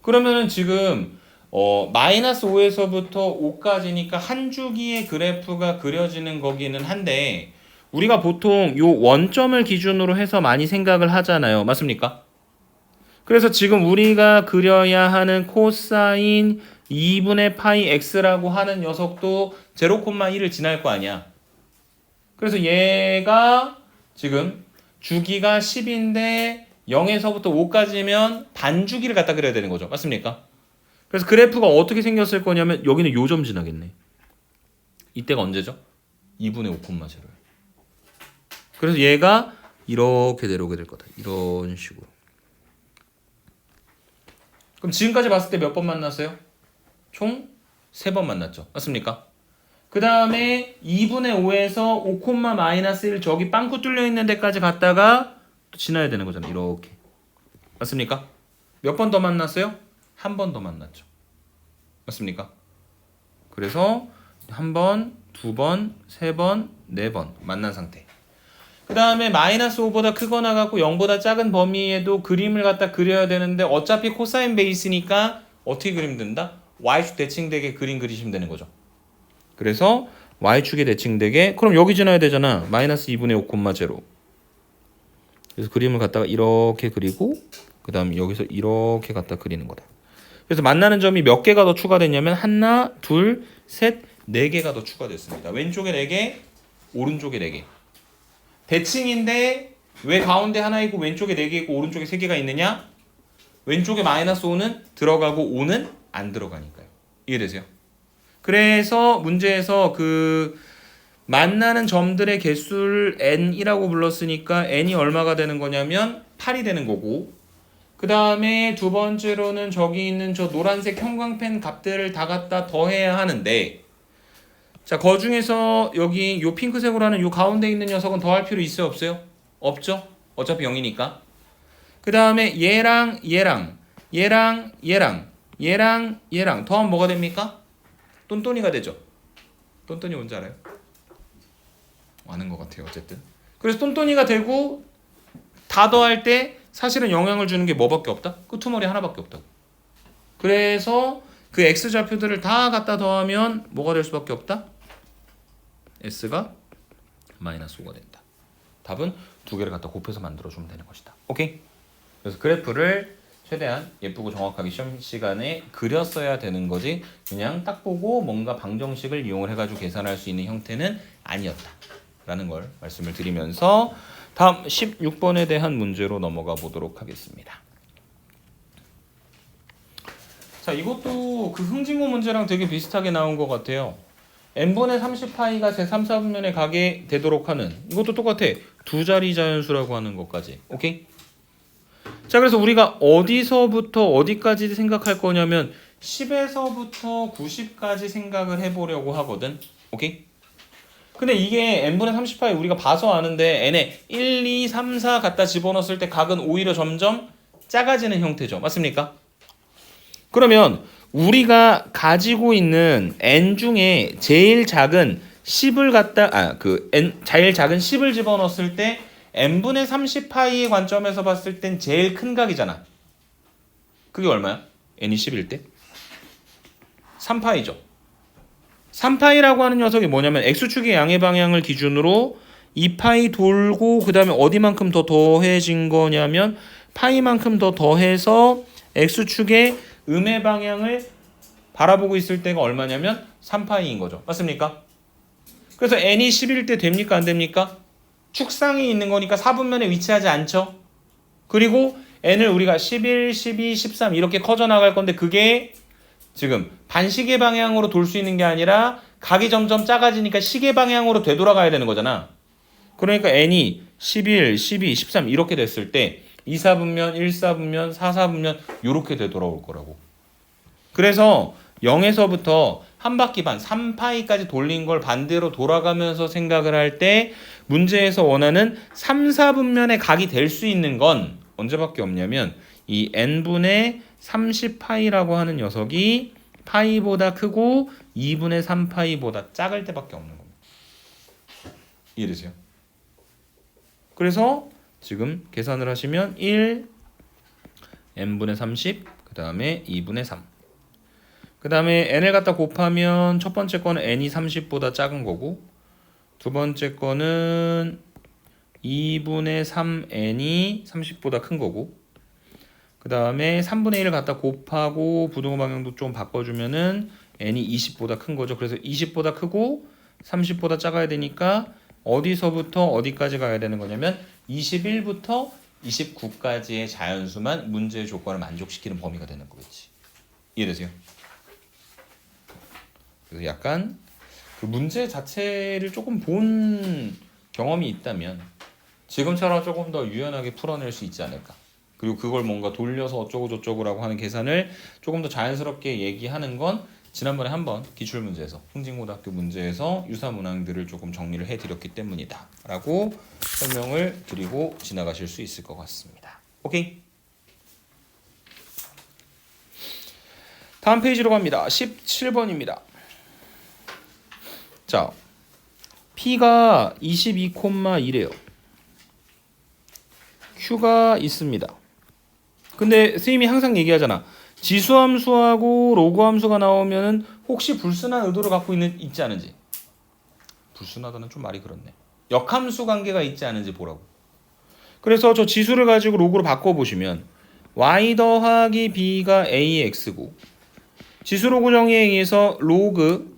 그러면은 지금 -5에서부터 5까지니까 한 주기의 그래프가 그려지는 거기는 한데 우리가 보통 요 원점을 기준으로 해서 많이 생각을 하잖아요. 맞습니까? 그래서 지금 우리가 그려야 하는 코사인 2분의 파이 x라고 하는 녀석도 0,1을 지날 거 아니야. 그래서 얘가 지금 주기가 10인데 0에서부터 5까지면 반주기를 갖다 그려야 되는 거죠. 맞습니까? 그래서 그래프가 어떻게 생겼을 거냐면 여기는 요 점 지나겠네. 이때가 언제죠? 2분의 5,0. 그래서 얘가 이렇게 내려오게 될 거다. 이런 식으로. 그럼 지금까지 봤을 때 몇 번 만났어요? 총 3번 만났죠. 맞습니까? 그 다음에 2분의 5에서 5,-1 저기 빵꾸 뚫려 있는 데까지 갔다가 또 지나야 되는 거잖아요. 이렇게. 맞습니까? 몇 번 더 만났어요? 한 번 더 만났죠. 맞습니까? 그래서 한 번, 두 번, 세 번, 네 번 만난 상태. 그 다음에 -5보다 크거나 같고 0보다 작은 범위에도 그림을 갖다 그려야 되는데 어차피 코사인 베이스니까 어떻게 그리면 된다? y축 대칭되게 그림 그리시면 되는 거죠. 그래서 y축에 대칭되게 그럼 여기 지나야 되잖아. -2분의 5,0. 그래서 그림을 갖다가 이렇게 그리고 그 다음에 여기서 이렇게 갖다 그리는 거다. 그래서 만나는 점이 몇 개가 더 추가됐냐면 하나, 둘, 셋, 네 개가 더 추가됐습니다. 왼쪽에 4개, 오른쪽에 4개. 대칭인데 왜 가운데 하나 있고 왼쪽에 4개 있고 오른쪽에 3개가 있느냐? 왼쪽에 -5는 들어가고 5는 안 들어가니까요. 이해되세요? 그래서 문제에서 그 만나는 점들의 개수를 n이라고 불렀으니까 n이 얼마가 되는 거냐면 8이 되는 거고 그 다음에 두 번째로는 저기 있는 저 노란색 형광펜 값들을 다 갖다 더해야 하는데 자, 그 중에서 여기 요 핑크색으로 하는 요 가운데 있는 녀석은 더할 필요 있어요? 없어요? 없죠? 어차피 0이니까. 그 다음에 얘랑 더하면 뭐가 됩니까? 똔똔이가 되죠? 똔똔이 뭔지 알아요? 아는 것 같아요. 어쨌든. 그래서 똔똔이가 되고 다 더할 때 사실은 영향을 주는 게 뭐밖에 없다? 끄트머리 하나밖에 없다고. 그래서 그 x좌표들을 다 갖다 더하면 뭐가 될 수밖에 없다? s가 마이너스 5가 된다. 답은 두 개를 갖다 곱해서 만들어주면 되는 것이다. 오케이? 그래서 그래프를 최대한 예쁘고 정확하게 시험 시간에 그렸어야 되는 거지 그냥 딱 보고 뭔가 방정식을 이용을 해가지고 계산할 수 있는 형태는 아니었다 라는 걸 말씀을 드리면서 다음 16번에 대한 문제로 넘어가 보도록 하겠습니다. 자, 이것도 그 흥진고 문제랑 되게 비슷하게 나온 것 같아요. n분의 30파이가 제3, 4분면에 가게 되도록 하는 이것도 똑같아. 두 자리 자연수라고 하는 것까지. 오케이? 자, 그래서 우리가 어디서부터 어디까지 생각할 거냐면 10에서부터 90까지 생각을 해보려고 하거든. 오케이? 근데 이게 n분의 30파이 우리가 봐서 아는데 n에 1, 2, 3, 4 갖다 집어넣었을 때 각은 오히려 점점 작아지는 형태죠. 맞습니까? 그러면 우리가 가지고 있는 n 중에 제일 작은 10을 갖다 제일 작은 10을 집어넣었을 때 n분의 30파이의 관점에서 봤을 땐 제일 큰 각이잖아. 그게 얼마야? n이 10일 때? 3파이죠. 3파이라고 하는 녀석이 뭐냐면 x축의 양의 방향을 기준으로 2파이 돌고 그 다음에 어디만큼 더 더해진 거냐면 파이만큼 더 더해서 x축의 음의 방향을 바라보고 있을 때가 얼마냐면 3파이인 거죠. 맞습니까? 그래서 n이 10일 때 됩니까? 안 됩니까? 축상이 있는 거니까 4분면에 위치하지 않죠. 그리고 n을 우리가 11, 12, 13 이렇게 커져 나갈 건데 그게 지금 반시계 방향으로 돌 수 있는 게 아니라 각이 점점 작아지니까 시계 방향으로 되돌아가야 되는 거잖아. 그러니까 n이 11, 12, 13 이렇게 됐을 때 2, 4분면, 1, 4분면, 4, 4분면 이렇게 되돌아올 거라고. 그래서 0에서부터 한 바퀴 반, 3파이까지 돌린 걸 반대로 돌아가면서 생각을 할 때 문제에서 원하는 3, 4분면의 각이 될 수 있는 건 언제밖에 없냐면 이 n분의 30파이라고 하는 녀석이 파이보다 크고 2분의 3파이보다 작을 때밖에 없는 겁니다. 이해되세요? 그래서 지금 계산을 하시면 1 n분의 30 그 다음에 2분의 3 그 다음에 n을 갖다 곱하면 첫 번째 거는 n이 30보다 작은 거고 두 번째 거는 2분의 3n이 30보다 큰 거고 그 다음에 3분의 1을 갖다 곱하고 부등호 방향도 좀 바꿔주면은 n이 20보다 큰 거죠. 그래서 20보다 크고 30보다 작아야 되니까 어디서부터 어디까지 가야 되는 거냐면 21부터 29까지의 자연수만 문제의 조건을 만족시키는 범위가 되는 거겠지. 이해되세요? 그래서 약간 그 문제 자체를 조금 본 경험이 있다면 지금처럼 조금 더 유연하게 풀어낼 수 있지 않을까. 그리고 그걸 뭔가 돌려서 어쩌고 저쩌고라고 하는 계산을 조금 더 자연스럽게 얘기하는 건 지난번에 한번 기출문제에서 흥진고등학교 문제에서 유사문항들을 조금 정리를 해드렸기 때문이다 라고 설명을 드리고 지나가실 수 있을 것 같습니다. 오케이? 다음 페이지로 갑니다. 17번입니다. 자, P가 22,1이에요. Q가 있습니다. 근데 선생님이 항상 얘기하잖아. 지수함수하고 로그함수가 나오면은 혹시 불순한 의도를 갖고 있지 않은지. 불순하다는 좀 말이 그렇네. 역함수 관계가 있지 않은지 보라고. 그래서 저 지수를 가지고 로그로 바꿔보시면 y 더하기 b가 ax고 지수 로그 정의에 의해서 로그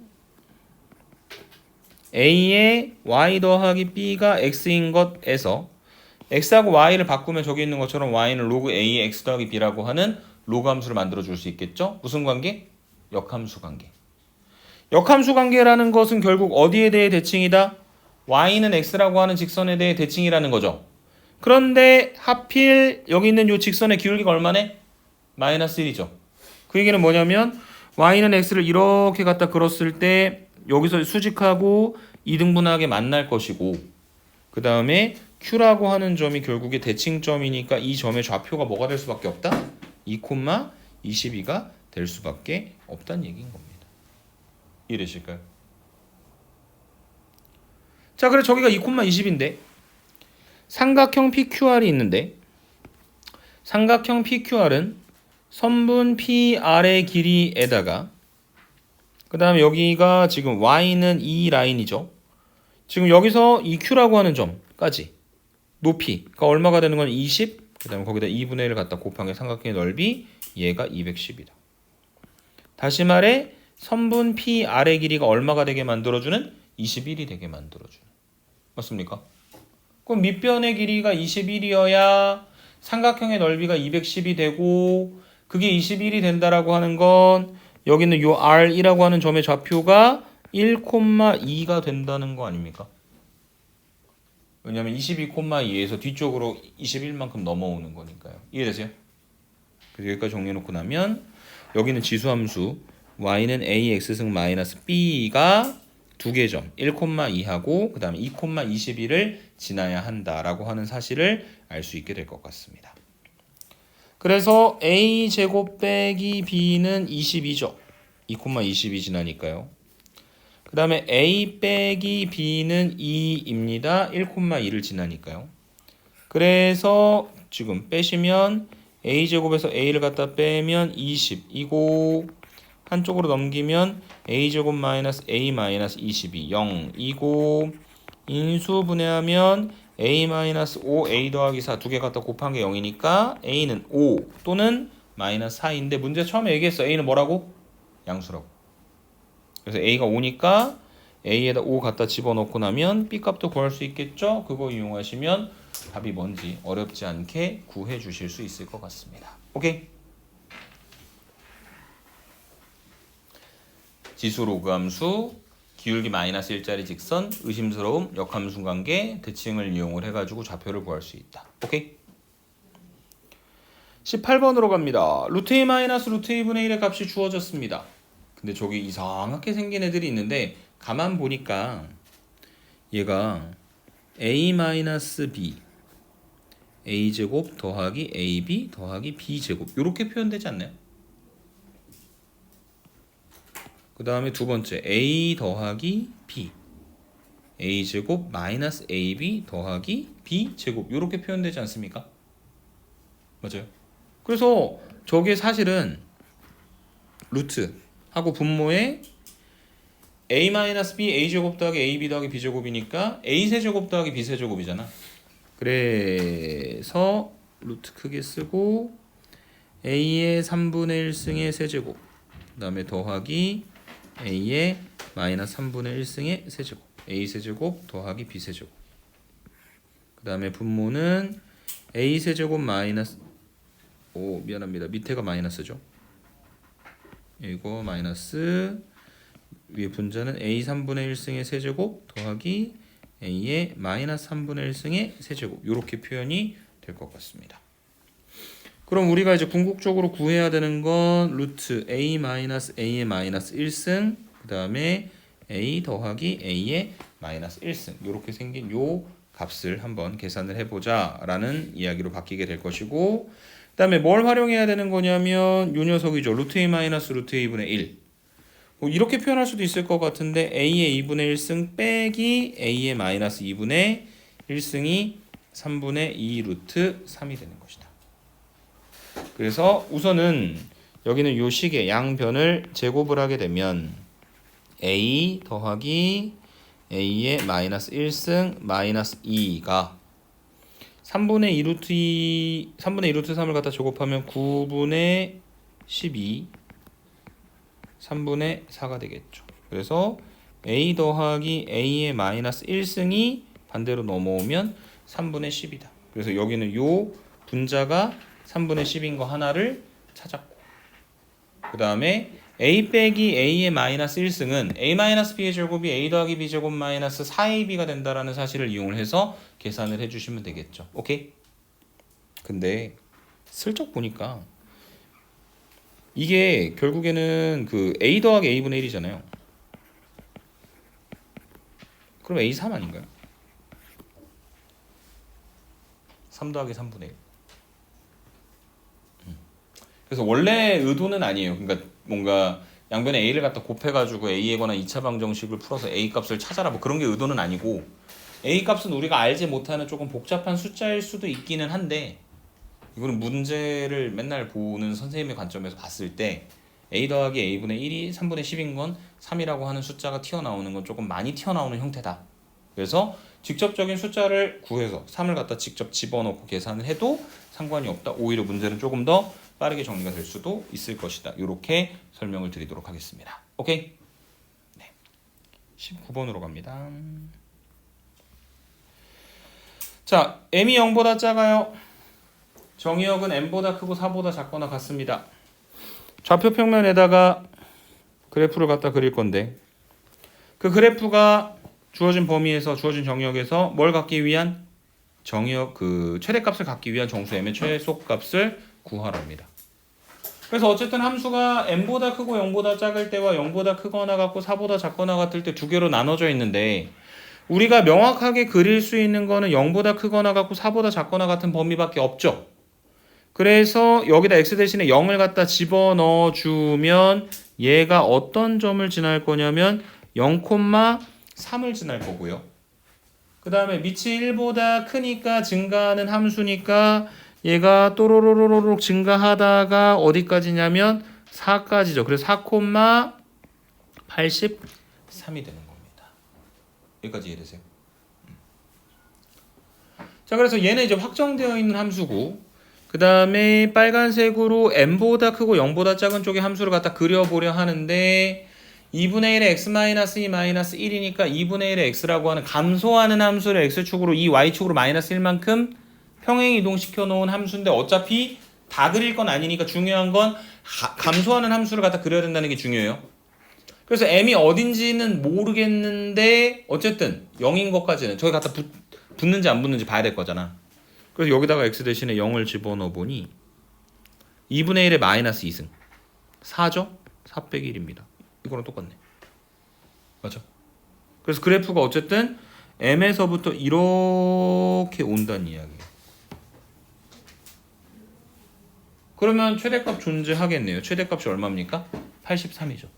a의 y 더하기 b가 x인 것에서 x하고 y를 바꾸면 저기 있는 것처럼 y는 로그 a의 x 더하기 b라고 하는 로그 함수를 만들어 줄 수 있겠죠? 무슨 관계? 역함수 관계. 역함수 관계라는 것은 결국 어디에 대해 대칭이다? y는 x라고 하는 직선에 대해 대칭이라는 거죠. 그런데 하필 여기 있는 이 직선의 기울기가 얼마네? 마이너스 1이죠. 그 얘기는 뭐냐면 y는 x를 이렇게 갖다 그렸을 때 여기서 수직하고 이등분하게 만날 것이고 그 다음에 q라고 하는 점이 결국에 대칭점이니까 이 점의 좌표가 뭐가 될 수밖에 없다? 2,22가 될 수밖에 없다는 얘기인 겁니다. 이해되실까요? 자, 그래 저기가 2,20인데 삼각형 PQR이 있는데 삼각형 PQR은 선분 PR의 길이에다가 그 다음에 여기가 지금 Y는 이 라인이죠. 지금 여기서 이 Q라고 하는 점까지 높이가 얼마가 되는 건 20, 그 다음에 거기다 2분의 1을 갖다 곱한 게 삼각형의 넓이, 얘가 210이다. 다시 말해 선분 PR의 길이가 얼마가 되게 만들어주는? 21이 되게 만들어주는. 맞습니까? 그럼 밑변의 길이가 21이어야 삼각형의 넓이가 210이 되고, 그게 21이 된다라고 하는 건 여기는 요 R1이라고 하는 점의 좌표가 1,2가 된다는 거 아닙니까? 왜냐면 22,2에서 뒤쪽으로 21만큼 넘어오는 거니까요. 이해되세요? 그래서 여기까지 정리해놓고 나면 여기는 지수함수 y는 ax승 마이너스 b가 두 개 점 1,2하고 그 다음에 2,21을 지나야 한다라고 하는 사실을 알 수 있게 될 것 같습니다. 그래서 a제곱 빼기 b는 22죠. 2,22 지나니까요. 그 다음에 a 빼기 b는 2입니다. 1,2를 지나니까요. 그래서 지금 빼시면 a제곱에서 a를 갖다 빼면 20이고 한쪽으로 넘기면 a제곱 마이너스 a 마이너스 22 0이고 인수분해하면 a 마이너스 5 a 더하기 4 두 개 갖다 곱한 게 0이니까 a는 5 또는 마이너스 4인데 문제 처음에 얘기했어. a는 뭐라고? 양수라고. 그래서 a가 5니까 a에다 5 갖다 집어넣고 나면 b 값도 구할 수 있겠죠? 그거 이용하시면 답이 뭔지 어렵지 않게 구해 주실 수 있을 것 같습니다. 오케이? 지수 로그 함수, 기울기 마이너스 1짜리 직선, 의심스러움, 역함수 관계, 대칭을 이용을 해가지고 좌표를 구할 수 있다. 오케이? 18번으로 갑니다. 루트 a 마이너스 루트 a분의 1의 값이 주어졌습니다. 근데 저기 이상하게 생긴 애들이 있는데 가만 보니까 얘가 a-b a제곱 더하기 ab 더하기 b제곱 이렇게 표현되지 않나요? 그 다음에 두 번째 a 더하기 b a제곱 마이너스 ab 더하기 b제곱 이렇게 표현되지 않습니까? 맞아요. 그래서 저게 사실은 루트 하고 분모에 a-b a제곱 더하기 ab 더하기 b제곱이니까 a세제곱 더하기 b세제곱이잖아. 그래서 루트 크게 쓰고 a의 3분의 1승의 세제곱 그 다음에 더하기 a의 마이너스 3분의 1승의 세제곱 a세제곱 더하기 b세제곱 그 다음에 분모는 a세제곱 마이너스 미안합니다. 밑에가 마이너스죠. 이거 마이너스 위에 분자는 a 3분의 1승의 세제곱 더하기 a의 마이너스 3분의 1승의 세제곱 이렇게 표현이 될 것 같습니다. 그럼 우리가 이제 궁극적으로 구해야 되는 건 루트 a 마이너스 a의 마이너스 1승 그 다음에 a 더하기 a의 마이너스 1승 이렇게 생긴 요 값을 한번 계산을 해보자 라는 이야기로 바뀌게 될 것이고 그 다음에 뭘 활용해야 되는 거냐면 요 녀석이죠. 루트 a 마이너스 루트 a분의 1 이렇게 표현할 수도 있을 것 같은데 a의 2분의 1승 빼기 a의 마이너스 2분의 1승이 3분의 2 루트 3이 되는 것이다. 그래서 우선은 여기는 요 식의 양변을 제곱을 하게 되면 a 더하기 a의 마이너스 1승 마이너스 2가 3분의 2 루트 3을 갖다 제곱하면 9분의 12 3분의 4가 되겠죠. 그래서 a 더하기 a의 마이너스 1승이 반대로 넘어오면 3분의 10이다. 그래서 여기는 요 분자가 3분의 10인 거 하나를 찾았고 그 다음에 a 빼기 a의 마이너스 1승은 a 마이너스 b의 제곱이 a 더하기 b 제곱 마이너스 4ab가 된다라는 사실을 이용을 해서 계산을 해주시면 되겠죠. 오케이? 근데 슬쩍 보니까 이게 결국에는 그 a 더하기 a분의 1이잖아요. 그럼 a3 아닌가요? 3 더하기 3분의 1. 그래서 원래 의도는 아니에요. 그러니까 뭔가 양변에 a를 갖다 곱해가지고 a에 관한 2차 방정식을 풀어서 a 값을 찾아라 뭐 그런 게 의도는 아니고 a 값은 우리가 알지 못하는 조금 복잡한 숫자일 수도 있기는 한데 이거는 문제를 맨날 보는 선생님의 관점에서 봤을 때 a 더하기 a분의 1이 3분의 10인 건 3이라고 하는 숫자가 튀어나오는 건 조금 많이 튀어나오는 형태다. 그래서 직접적인 숫자를 구해서 3을 갖다 직접 집어넣고 계산을 해도 상관이 없다. 오히려 문제는 조금 더 빠르게 정리가 될 수도 있을 것이다. 이렇게 설명을 드리도록 하겠습니다. 오케이? 네. 19번으로 갑니다. 자, m이 0보다 작아요. 정의역은 m보다 크고 4보다 작거나 같습니다. 좌표 평면에다가 그래프를 갖다 그릴 건데 그 그래프가 주어진 범위에서 주어진 정의역에서 뭘 갖기 위한 정의역 그 최대값을 갖기 위한 정수 m의 최소값을 구하랍니다. 그래서 어쨌든 함수가 m보다 크고 0보다 작을 때와 0보다 크거나 같고 4보다 작거나 같을 때 두 개로 나눠져 있는데 우리가 명확하게 그릴 수 있는 거는 0보다 크거나 같고 4보다 작거나 같은 범위밖에 없죠. 그래서 여기다 x 대신에 0을 갖다 집어넣어 주면 얘가 어떤 점을 지날 거냐면 0,3을 지날 거고요. 그 다음에 밑이 1보다 크니까 증가하는 함수니까 얘가 또로로로록 증가하다가 어디까지냐면 4까지죠. 그래서 4,83이 되는 겁니다. 여기까지 이해되세요? 자, 그래서 얘는 이제 확정되어 있는 함수고 그 다음에 빨간색으로 m보다 크고 0보다 작은 쪽의 함수를 갖다 그려보려 하는데 2분의 1의 x-2-1이니까 2분의 1의 x라고 하는 감소하는 함수를 x축으로 이 y축으로 마이너스 1만큼 평행 이동시켜 놓은 함수인데 어차피 다 그릴 건 아니니까 중요한 건 감소하는 함수를 갖다 그려야 된다는 게 중요해요. 그래서 m이 어딘지는 모르겠는데 어쨌든 0인 것까지는 저기 갖다 붙는지 안 붙는지 봐야 될 거잖아. 그래서 여기다가 x 대신에 0을 집어넣어 보니 2분의 1의 마이너스 2승 4죠? 4 빼기 1입니다. 이거랑 똑같네. 맞죠? 그래서 그래프가 어쨌든 m에서부터 이렇게 온다는 이야기예요. 그러면 최대값 존재하겠네요. 최대값이 얼마입니까? 83이죠.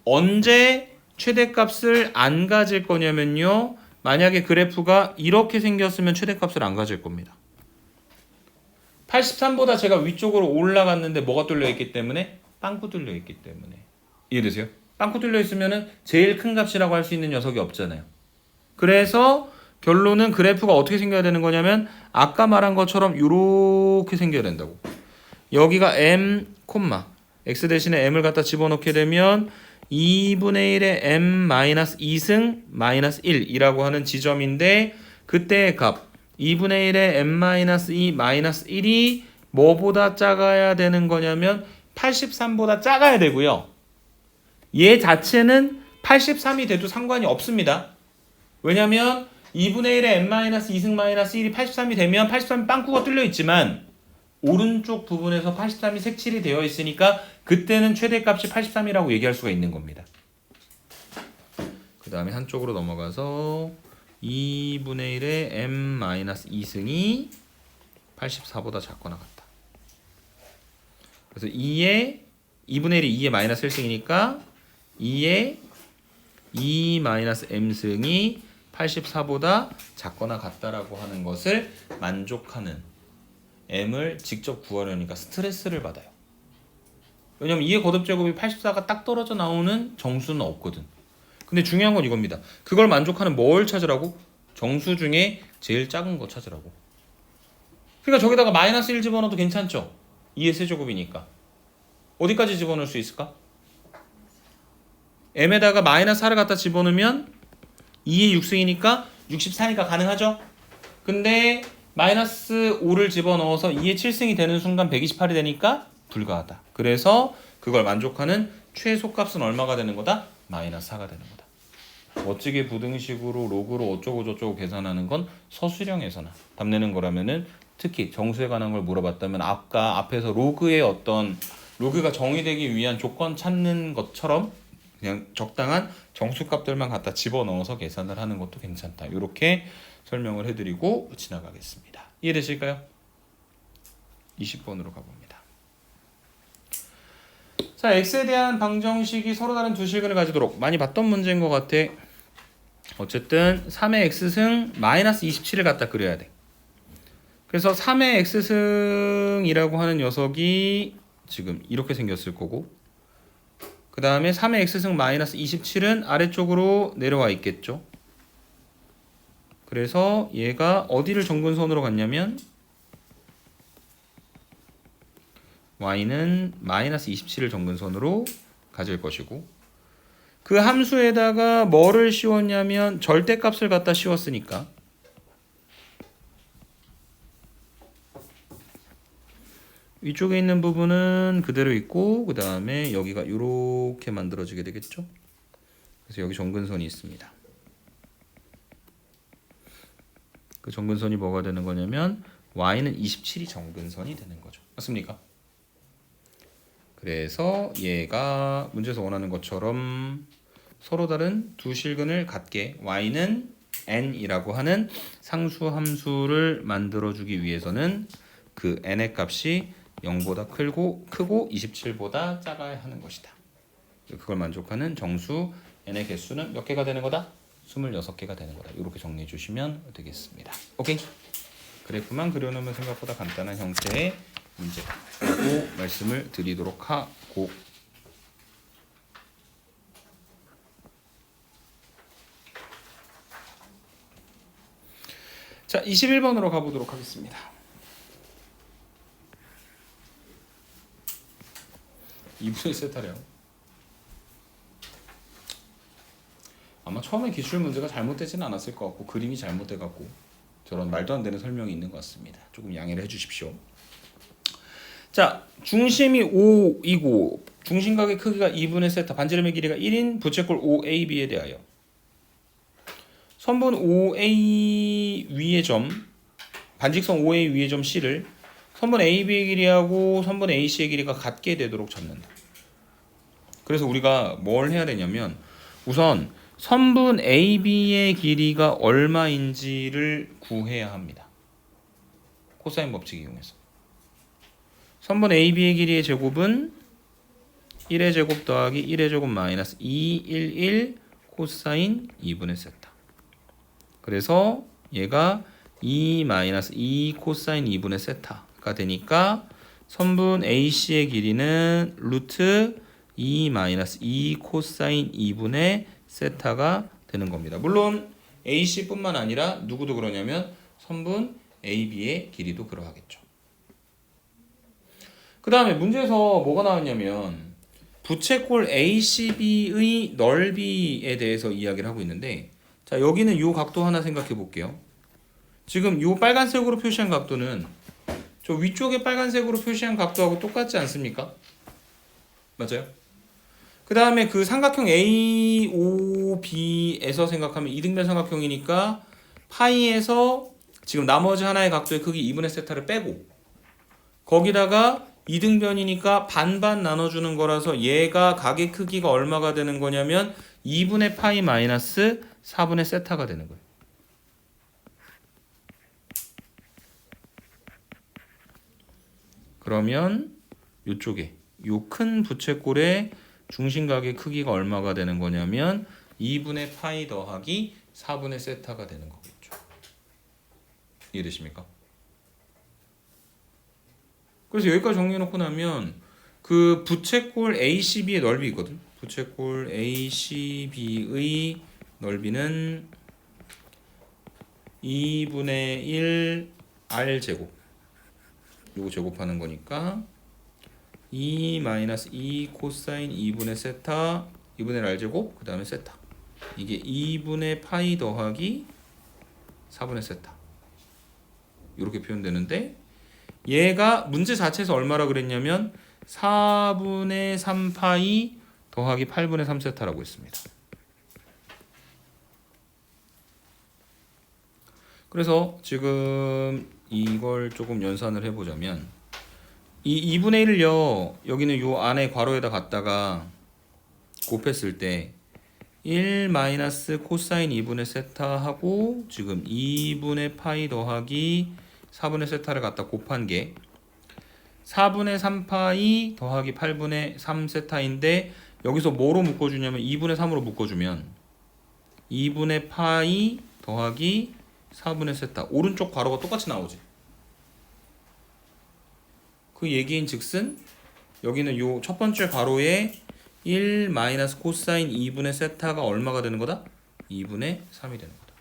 언제 최대값을 안 가질 거냐면요. 만약에 그래프가 이렇게 생겼으면 최대값을 안 가질 겁니다. 83보다 제가 위쪽으로 올라갔는데 뭐가 뚫려 있기 때문에? 빵꾸 뚫려 있기 때문에. 이해되세요? 빵꾸 뚫려 있으면은 제일 큰 값이라고 할 수 있는 녀석이 없잖아요. 그래서 결론은 그래프가 어떻게 생겨야 되는 거냐면 아까 말한 것처럼 이렇게 생겨야 된다고. 여기가 m, x 대신에 m을 갖다 집어넣게 되면 2분의 1의 m-2승 마이너스 1이라고 하는 지점인데 그때의 값 2분의 1의 m-2 마이너스 1이 뭐보다 작아야 되는 거냐면 83보다 작아야 되고요. 얘 자체는 83이 돼도 상관이 없습니다. 왜냐면 2분의 1의 m-2승 마이너스 1이 83이 되면 83이 빵꾸가 뚫려 있지만 오른쪽 부분에서 83이 색칠이 되어 있으니까 그때는 최대값이 83이라고 얘기할 수가 있는 겁니다. 그 다음에 한쪽으로 넘어가서 2분의 1의 m-2승이 84보다 작거나 같다. 그래서 2분의 1이 2의 마이너스 1승이니까 2의 2-m승이 84보다 작거나 같다라고 하는 것을 만족하는 m을 직접 구하려니까 스트레스를 받아요. 왜냐면 2의 거듭제곱이 84가 딱 떨어져 나오는 정수는 없거든. 근데 중요한 건 이겁니다. 그걸 만족하는 뭘 찾으라고? 정수 중에 제일 작은 거 찾으라고. 그러니까 저기다가 마이너스 1 집어넣어도 괜찮죠? 2의 세제곱이니까. 어디까지 집어넣을 수 있을까? m에다가 마이너스 4를 갖다 집어넣으면 2의 6승이니까 64니까 가능하죠? 근데 마이너스 5를 집어넣어서 2의 7승이 되는 순간 128이 되니까 불가하다. 그래서 그걸 만족하는 최소값은 얼마가 되는 거다? 마이너스 4가 되는 거다. 멋지게 부등식으로 로그로 어쩌고 저쩌고 계산하는 건 서술형에서나 답 내는 거라면은 특히 정수에 관한 걸 물어봤다면 아까 앞에서 로그의 어떤 로그가 정의되기 위한 조건 찾는 것처럼 그냥 적당한 정수값들만 갖다 집어넣어서 계산을 하는 것도 괜찮다. 이렇게 설명을 해드리고 지나가겠습니다. 이해되실까요? 20번으로 가봅니다. 자, x에 대한 방정식이 서로 다른 두 식을 가지도록 많이 봤던 문제인 것 같아. 어쨌든 3의 x승 마이너스 27을 갖다 그려야 돼. 그래서 3의 x승이라고 하는 녀석이 지금 이렇게 생겼을 거고, 그 다음에 3의 x승 마이너스 27은 아래쪽으로 내려와 있겠죠. 그래서 얘가 어디를 정근선으로 갔냐면 y는 마이너스 27을 정근선으로 가질 것이고, 그 함수에다가 뭐를 씌웠냐면 절대값을 갖다 씌웠으니까 위쪽에 있는 부분은 그대로 있고, 그 다음에 여기가 이렇게 만들어지게 되겠죠. 그래서 여기 정근선이 있습니다. 그 정근선이 뭐가 되는 거냐면 y는 27이 정근선이 되는 거죠. 맞습니까? 그래서 얘가 문제에서 원하는 것처럼 서로 다른 두 실근을 갖게 y는 n이라고 하는 상수 함수를 만들어주기 위해서는 그 n의 값이 0보다 크고 27보다 작아야 하는 것이다. 그걸 만족하는 정수 n의 개수는 몇 개가 되는 거다? 26개가 되는 거다. 이렇게 정리해 주시면 되겠습니다. 오케이? 그래프만 그려놓으면 생각보다 간단한 형태의 문제라고 말씀을 드리도록 하고, 자, 21번으로 가보도록 하겠습니다. 2분의 세타래요. 아마 처음에 기출 문제가 잘못되지는 않았을 것 같고 그림이 잘못돼갖고 저런 말도 안 되는 설명이 있는 것 같습니다. 조금 양해를 해주십시오. 자, 중심이 5이고 중심각의 크기가 2분의 세타, 반지름의 길이가 1인 부채꼴 OAB에 대하여 선분 OA 위의 점, 반직선 OA 위의 점 C를 선분 AB의 길이하고 선분 AC의 길이가 같게 되도록 잡는다. 그래서 우리가 뭘 해야 되냐면 우선 선분 AB의 길이가 얼마인지를 구해야 합니다. 코사인 법칙 이용해서. 선분 AB의 길이의 제곱은 1의 제곱 더하기 1의 제곱 마이너스 211 코사인 2분의 세타. 그래서 얘가 2 마이너스 2 코사인 2분의 세타가 되니까 선분 AC의 길이는 루트 2 마이너스 2 코사인 2분의 세타가 되는 겁니다. 물론 AC뿐만 아니라 누구도 그러냐면 선분 AB의 길이도 그러하겠죠. 그 다음에 문제에서 뭐가 나왔냐면 부채꼴 ACB의 넓이에 대해서 이야기를 하고 있는데, 자, 여기는 이 각도 하나 생각해 볼게요. 지금 이 빨간색으로 표시한 각도는 저 위쪽에 빨간색으로 표시한 각도하고 똑같지 않습니까? 맞아요? 그 다음에 그 삼각형 AOB에서 생각하면 이등변 삼각형이니까 파이에서 지금 나머지 하나의 각도의 크기 2분의 세타를 빼고 거기다가 이등변이니까 반반 나눠주는 거라서 얘가 각의 크기가 얼마가 되는 거냐면 2분의 파이 마이너스 4분의 세타가 되는 거예요. 그러면 이쪽에 요 큰 부채꼴의 중심각의 크기가 얼마가 되는 거냐면 2분의 파이 더하기 4분의 세타가 되는 거겠죠. 이해되십니까? 그래서 여기까지 정리해놓고 나면 그 부채꼴 ACB의 넓이 있거든. 부채꼴 ACB의 넓이는 2분의 1 R제곱, 요거 제곱하는 거니까 2 마이너스 2 코사인 2분의 세타 2분의 R제곱 그 다음에 세타, 이게 2분의 파이 더하기 4분의 세타 이렇게 표현되는데, 얘가 문제 자체에서 얼마라 그랬냐면 4분의 3파이 더하기 8분의 3세타라고 했습니다. 그래서 지금 이걸 조금 연산을 해보자면 이 2분의 1을요 여기는 요 안에 괄호에다 갖다가 곱했을 때 1 마이너스 코사인 2분의 세타 하고 지금 2분의 파이 더하기 4분의 세타를 갖다 곱한 게 4분의 3파이 더하기 8분의 3세타인데 여기서 뭐로 묶어주냐면 2분의 3으로 묶어주면 2분의 파이 더하기 4분의 세타, 오른쪽 괄호가 똑같이 나오지. 그 얘기인 즉슨 여기는 요 첫 번째 괄호에 1 마이너스 코사인 2분의 세타가 얼마가 되는 거다? 2분의 3이 되는 거다.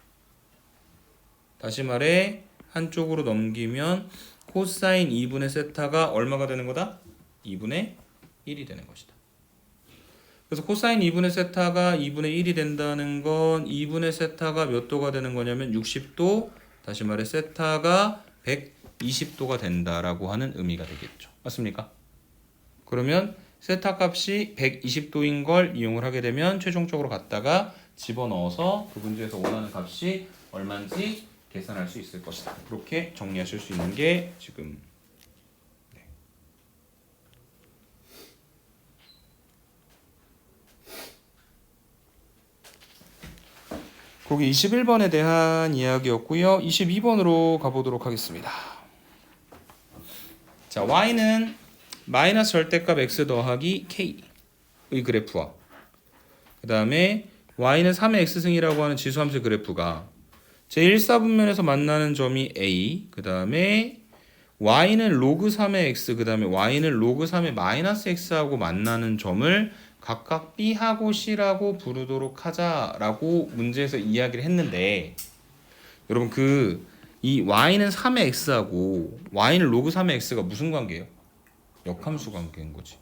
다시 말해 한쪽으로 넘기면 코사인 2분의 세타가 얼마가 되는 거다? 2분의 1이 되는 것이다. 그래서 코사인 2분의 세타가 2분의 1이 된다는 건 2분의 세타가 몇 도가 되는 거냐면 60도, 다시 말해 세타가 120도가 된다라고 하는 의미가 되겠죠. 맞습니까? 그러면 세타 값이 120도인 걸 이용을 하게 되면 최종적으로 갖다가 집어넣어서 그 문제에서 원하는 값이 얼마인지 계산할 수 있을 것이다. 그렇게 정리하실 수 있는 게 지금 거기 21번에 대한 이야기였고요. 22번으로 가보도록 하겠습니다. 자, y는 마이너스 절대값 x 더하기 k의 그래프와 그 다음에 y는 3의 x승이라고 하는 지수함수의 그래프가 제1사분면에서 만나는 점이 a, 그 다음에 y는 로그 3의 x, 그 다음에 y는 로그 3의 마이너스 x하고 만나는 점을 각각 B하고 C라고 부르도록 하자라고 문제에서 이야기를 했는데, 여러분 이 y는 3의 x하고 y는 로그 3의 x가 무슨 관계예요? 역함수 관계인 거지.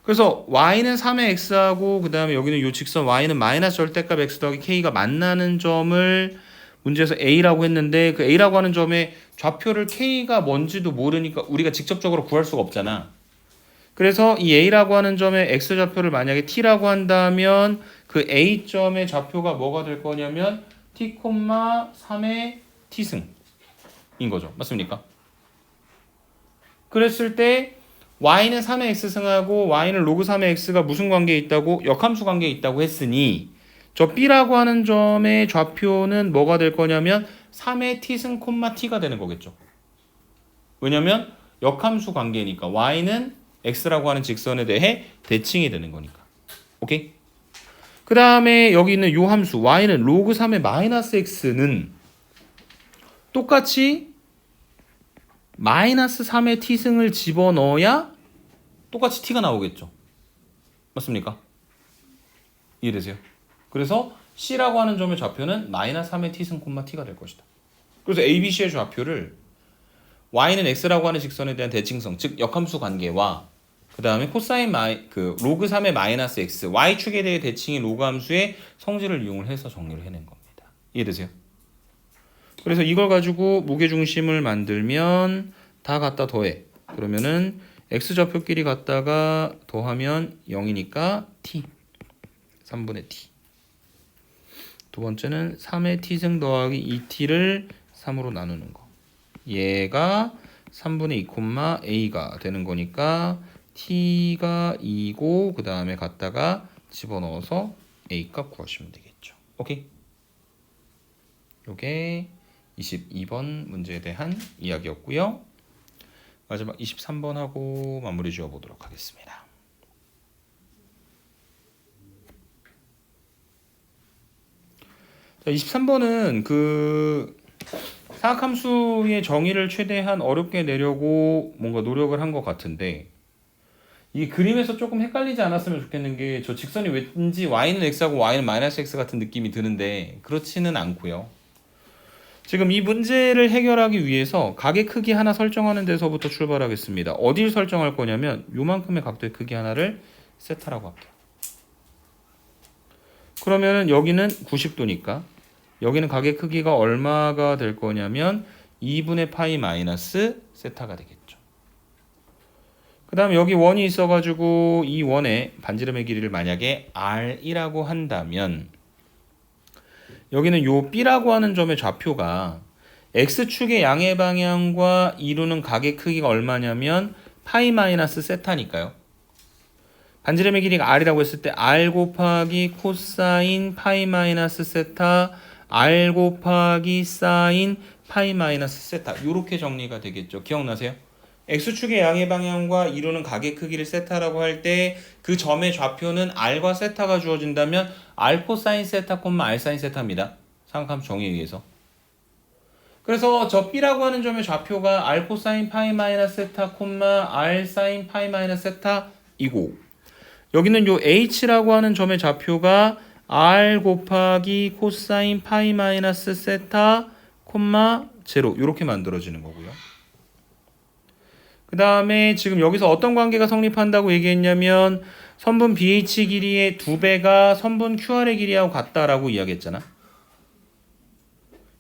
그래서 y는 3의 x하고 그 다음에 여기는 요 직선 y는 마이너스 절대값 x 더하기 k가 만나는 점을 문제에서 a라고 했는데, 그 a라고 하는 점의 좌표를 k가 뭔지도 모르니까 우리가 직접적으로 구할 수가 없잖아. 그래서 이 a라고 하는 점의 x좌표를 만약에 t라고 한다면 그 a점의 좌표가 뭐가 될 거냐면 t, 3의 t승인 거죠. 맞습니까? 그랬을 때 y는 3의 x승하고 y는 로그 3의 x가 무슨 관계에 있다고? 역함수 관계에 있다고 했으니 저 b라고 하는 점의 좌표는 뭐가 될 거냐면 3의 t승, t가 되는 거겠죠. 왜냐면 역함수 관계니까 y는 x라고 하는 직선에 대해 대칭이 되는 거니까. 오케이? 그 다음에 여기 있는 요 함수 y는 로그 3의 마이너스 x는 똑같이 마이너스 3의 t승을 집어넣어야 똑같이 t가 나오겠죠. 맞습니까? 이해되세요? 그래서 c라고 하는 점의 좌표는 마이너스 3의 t승, t가 될 것이다. 그래서 ABC의 좌표를 y는 x라고 하는 직선에 대한 대칭성, 즉 역함수 관계와 그 다음에 코사인 로그 3의 마이너스 x, y축에 대해 대칭인 로그 함수의 성질을 이용을 해서 정리를 해낸 겁니다. 이해되세요? 그래서 이걸 가지고 무게중심을 만들면 다 갖다 더해. 그러면은 x좌표끼리 갖다가 더하면 0이니까 t, 3분의 t. 두 번째는 3의 t승 더하기 2t를 3으로 나누는 거. 얘가 3분의 2, a가 되는 거니까 t가 2고 그 다음에 갖다가 집어넣어서 a 값 구하시면 되겠죠. 오케이? 요게 22번 문제에 대한 이야기였고요. 마지막 23번 하고 마무리 지어 보도록 하겠습니다. 자, 23번은 사각함수의 정의를 최대한 어렵게 내려고 뭔가 노력을 한 것 같은데, 이 그림에서 조금 헷갈리지 않았으면 좋겠는 게 저 직선이 왠지 y는 x하고 y는 마이너스 x 같은 느낌이 드는데 그렇지는 않고요. 지금 이 문제를 해결하기 위해서 각의 크기 하나 설정하는 데서부터 출발하겠습니다. 어디를 설정할 거냐면 요만큼의 각도의 크기 하나를 세타라고 할게요. 그러면은 여기는 90도니까 여기는 각의 크기가 얼마가 될 거냐면 2분의 파이 마이너스 세타가 되겠죠. 그 다음에 여기 원이 있어가지고 이 원의 반지름의 길이를 만약에 r이라고 한다면 여기는 요 b라고 하는 점의 좌표가 x축의 양의 방향과 이루는 각의 크기가 얼마냐면 파이 마이너스 세타니까요. 반지름의 길이가 r이라고 했을 때 r 곱하기 코사인 파이 마이너스 세타 r 곱하기 사인 파이 마이너스 세타, 이렇게 정리가 되겠죠. 기억나세요? x축의 양의 방향과 이루는 각의 크기를 세타라고 할 때 그 점의 좌표는 r과 세타가 주어진다면 r 코사인 세타, r 사인 세타입니다. 삼각함수 정의에 의해서. 그래서 저 B라고 하는 점의 좌표가 R 코사인 파이 마이너스 세타 콤마 R 사인 파이 마이너스 세타이고 여기는 요 H라고 하는 점의 좌표가 R 곱하기 코사인 파이 마이너스 세타 콤마 제로 이렇게 만들어지는 거고요. 그 다음에 지금 여기서 어떤 관계가 성립한다고 얘기했냐면 선분 BH 길이의 2배가 선분 QR의 길이하고 같다라고 이야기했잖아.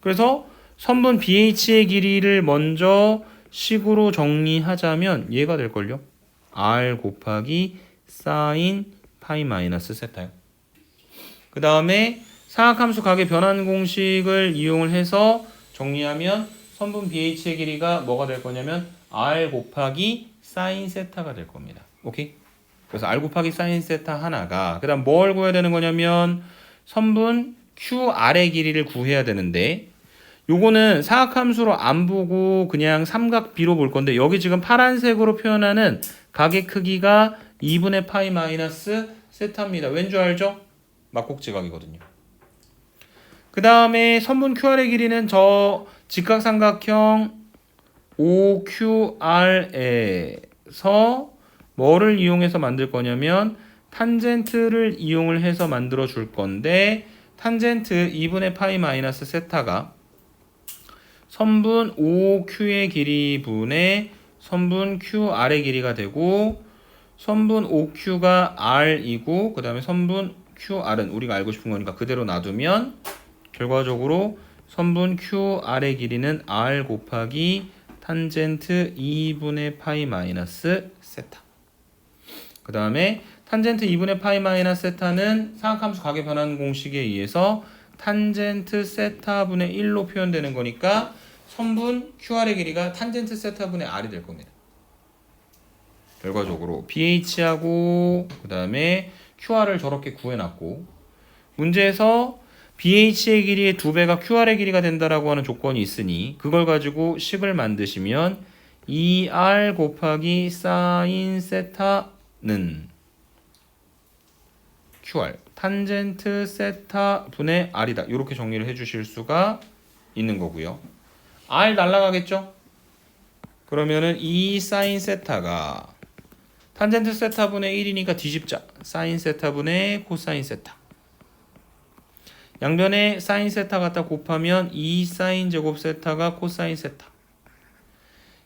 그래서 선분 BH의 길이를 먼저 식으로 정리하자면 얘가 될걸요. R 곱하기 사인 파이 마이너스 세타요. 그 다음에 사각함수 각의 변환 공식을 이용을 해서 정리하면 선분 BH의 길이가 뭐가 될 거냐면 R 곱하기 사인 세타가 될 겁니다. 오케이? 그래서 R 곱하기 사인 세타 하나가 그 다음 뭘 구해야 되는 거냐면 선분 QR의 길이를 구해야 되는데 요거는 사각함수로 안 보고 그냥 삼각 B로 볼 건데 여기 지금 파란색으로 표현하는 각의 크기가 2분의 파이 마이너스 세타입니다. 왠 줄 알죠? 막곡지각이거든요. 그 다음에 선분 QR의 길이는 저 직각삼각형 OQR에서 뭐를 이용해서 만들 거냐면 탄젠트를 이용을 해서 만들어 줄 건데 탄젠트 2분의 파이 마이너스 세타가 선분 OQ의 길이 분의 선분 QR의 길이가 되고 선분 OQ가 R이고 그 다음에 선분 QR은 우리가 알고 싶은 거니까 그대로 놔두면 결과적으로 선분 QR의 길이는 R 곱하기 탄젠트 2분의 파이 마이너스 세타. 그 다음에 탄젠트 2분의 파이 마이너스 세타는 사각함수 각의 변환 공식에 의해서 탄젠트 세타분의 1로 표현되는 거니까 선분 QR의 길이가 탄젠트 세타분의 R이 될 겁니다. 결과적으로 BH하고 그 다음에 QR을 저렇게 구해놨고 문제에서 BH의 길이의 2배가 QR의 길이가 된다라고 하는 조건이 있으니 그걸 가지고 식을 만드시면 2R 곱하기 사인 세타는 QR 탄젠트 세타 분의 R이다. 이렇게 정리를 해주실 수가 있는 거고요. R 날라가겠죠? 그러면은 2 사인 세타가 탄젠트 세타 분의 1이니까 뒤집자. 사인 세타 분의 코사인 세타. 양변에 사인 세타 갖다 곱하면 2 사인 제곱 세타가 코사인 세타.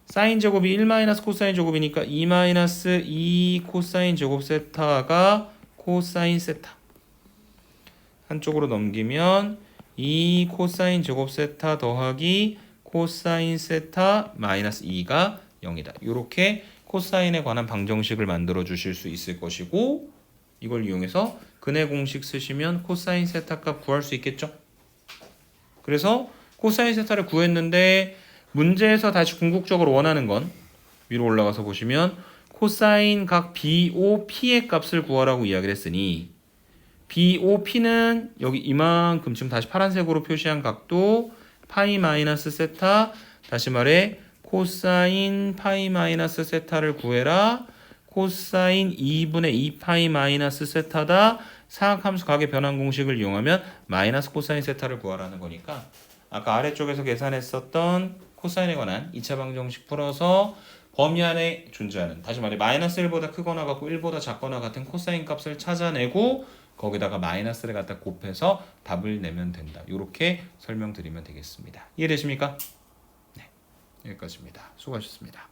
사인 제곱이 1 마이너스 코사인 제곱이니까 2 마이너스 2 코사인 제곱 세타가 코사인 세타. 한쪽으로 넘기면 2 코사인 제곱 세타 더하기 코사인 세타 마이너스 2가 0이다. 이렇게 코사인에 관한 방정식을 만들어 주실 수 있을 것이고 이걸 이용해서 근의 공식 쓰시면 코사인 세타 값 구할 수 있겠죠. 그래서 코사인 세타를 구했는데 문제에서 다시 궁극적으로 원하는 건 위로 올라가서 보시면 코사인 각 BOP의 값을 구하라고 이야기를 했으니 BOP는 여기 이만큼 지금 다시 파란색으로 표시한 각도 파이 마이너스 세타 다시 말해 코사인 파이 마이너스 세타를 구해라. 코사인 2분의 2파이 마이너스 세타다. 사각함수 각의 변환 공식을 이용하면 마이너스 코사인 세타를 구하라는 거니까 아까 아래쪽에서 계산했었던 코사인에 관한 2차 방정식 풀어서 범위 안에 존재하는 다시 말해 마이너스 1보다 크거나 같고 1보다 작거나 같은 코사인 값을 찾아내고 거기다가 마이너스를 갖다 곱해서 답을 내면 된다. 이렇게 설명드리면 되겠습니다. 이해되십니까? 네, 여기까지입니다. 수고하셨습니다.